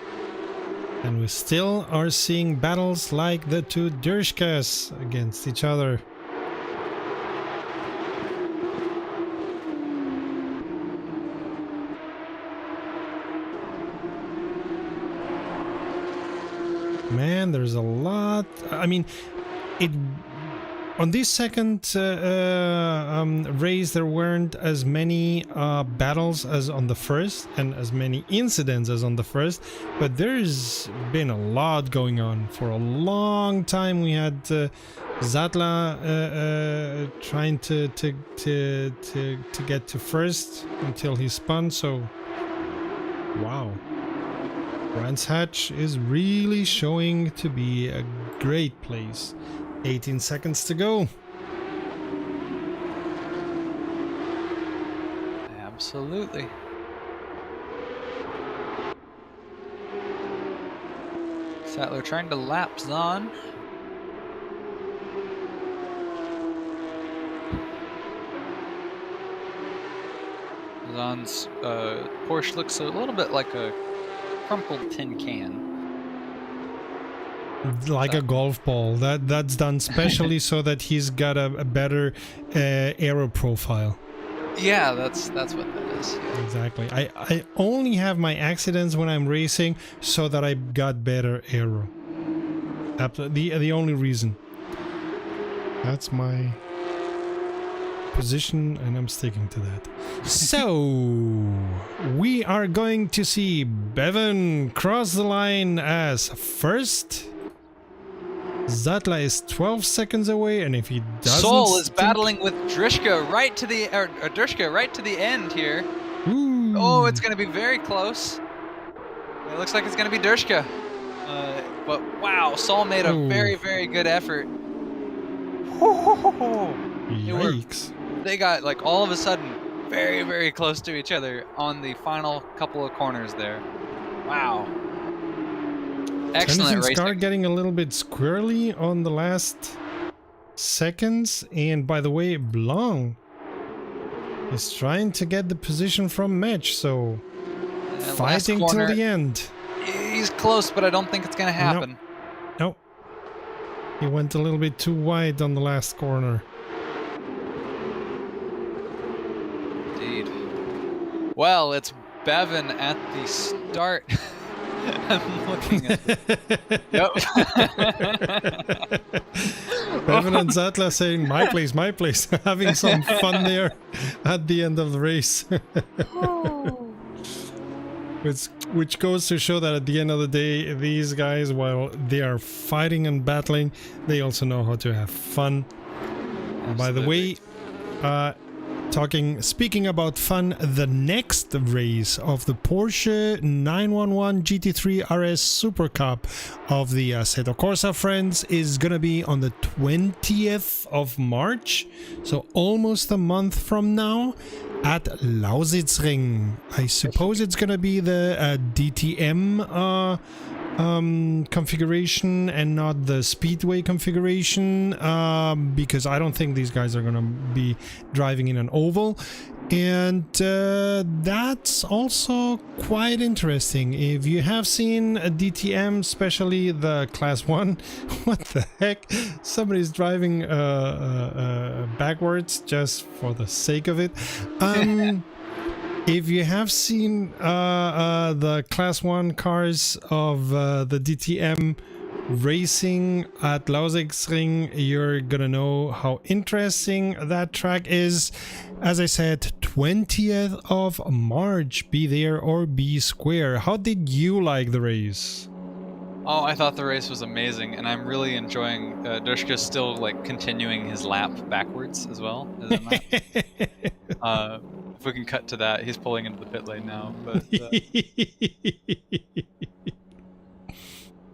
And we still are seeing battles like the two Dershkas against each other. Man, there's a lot. I mean, on this second race, there weren't as many battles as on the first, and as many incidents as on the first, but there's been a lot going on. For a long time, we had Zatla trying to get to first until he spun. So, wow, Brands Hatch is really showing to be a great place. 18 seconds to go. Absolutely. Sattler trying to lap Zahn. Zahn's Porsche looks a little bit like a crumpled tin can. Like a golf ball. That's done specially so that he's got a better aero profile. Yeah, that's what that is. Yeah. Exactly. I only have my accidents when I'm racing so that I got better aero. The only reason. That's my position, and I'm sticking to that. So we are going to see Bevan cross the line as first. Zatla is 12 seconds away, and if he doesn't, Sol is battling with Drishka right to the Drishka right to the end here. Ooh. Oh, it's going to be very close. It looks like it's going to be Drishka. But wow, Sol made a very, very good effort. Yikes. They got, like, all of a sudden very, very close to each other on the final couple of corners there. Wow. Excellent racing. Car getting a little bit squirrely on the last seconds, and by the way, Blanc is trying to get the position from Match, so fighting till the end. He's close, but I don't think it's going to happen. Nope. He went a little bit too wide on the last corner. Indeed. Well, it's Bevan at the start. I'm looking at Yep. Bevan and Zatla saying, my place, having some fun there at the end of the race. Which goes to show that at the end of the day, these guys, while they are fighting and battling, they also know how to have fun. By the way, speaking about fun, the next race of the Porsche 911 GT3 RS Super Cup of the Assetto Corsa Friends is gonna be on the 20th of March, so almost a month from now, at Lausitzring. I suppose it's gonna be the DTM configuration and not the speedway configuration, because I don't think these guys are gonna be driving in an oval, and that's also quite interesting. If you have seen a DTM, especially the class 1, what the heck, somebody's driving backwards just for the sake of it. If you have seen the Class 1 cars of the DTM racing at Lausitzring, you're gonna know how interesting that track is. As I said, 20th of March, be there or be square. How did you like the race? Oh, I thought the race was amazing, and I'm really enjoying Dushka still like continuing his lap backwards as well. Isn't that? If we can cut to that, he's pulling into the pit lane now.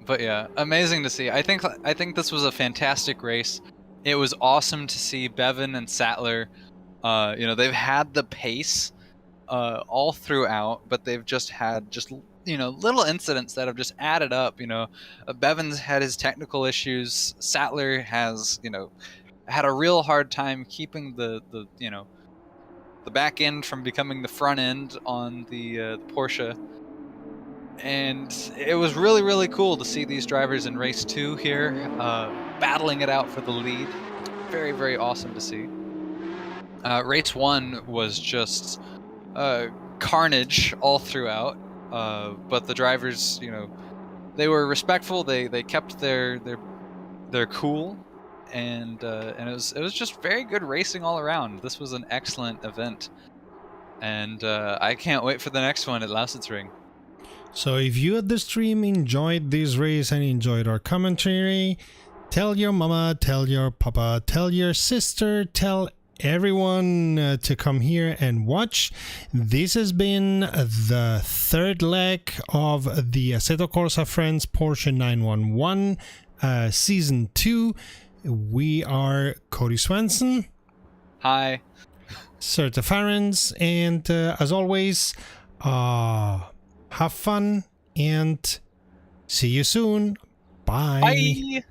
But yeah, amazing to see. I think this was a fantastic race. It was awesome to see Bevan and Sattler. They've had the pace all throughout, but they've just had little incidents that have just added up. Bevan's had his technical issues. Sattler has had a real hard time keeping the back end from becoming the front end on the Porsche. And it was really, really cool to see these drivers in race 2 here, battling it out for the lead. Very, very awesome to see. Race 1 was just carnage all throughout, but the drivers, they were respectful. They kept their cool, and it was just very good racing all around. This was an excellent event, and I can't wait for the next one at Lausitzring. So if you at the stream enjoyed this race and enjoyed our commentary, tell your mama, tell your papa, tell your sister, tell everyone to come here and watch. This has been the third leg of the Assetto Corsa Friends Porsche 911 Season 2. We are Cody Swenson, Hi. Serta Farens, and as always, have fun and see you soon. Bye. Bye.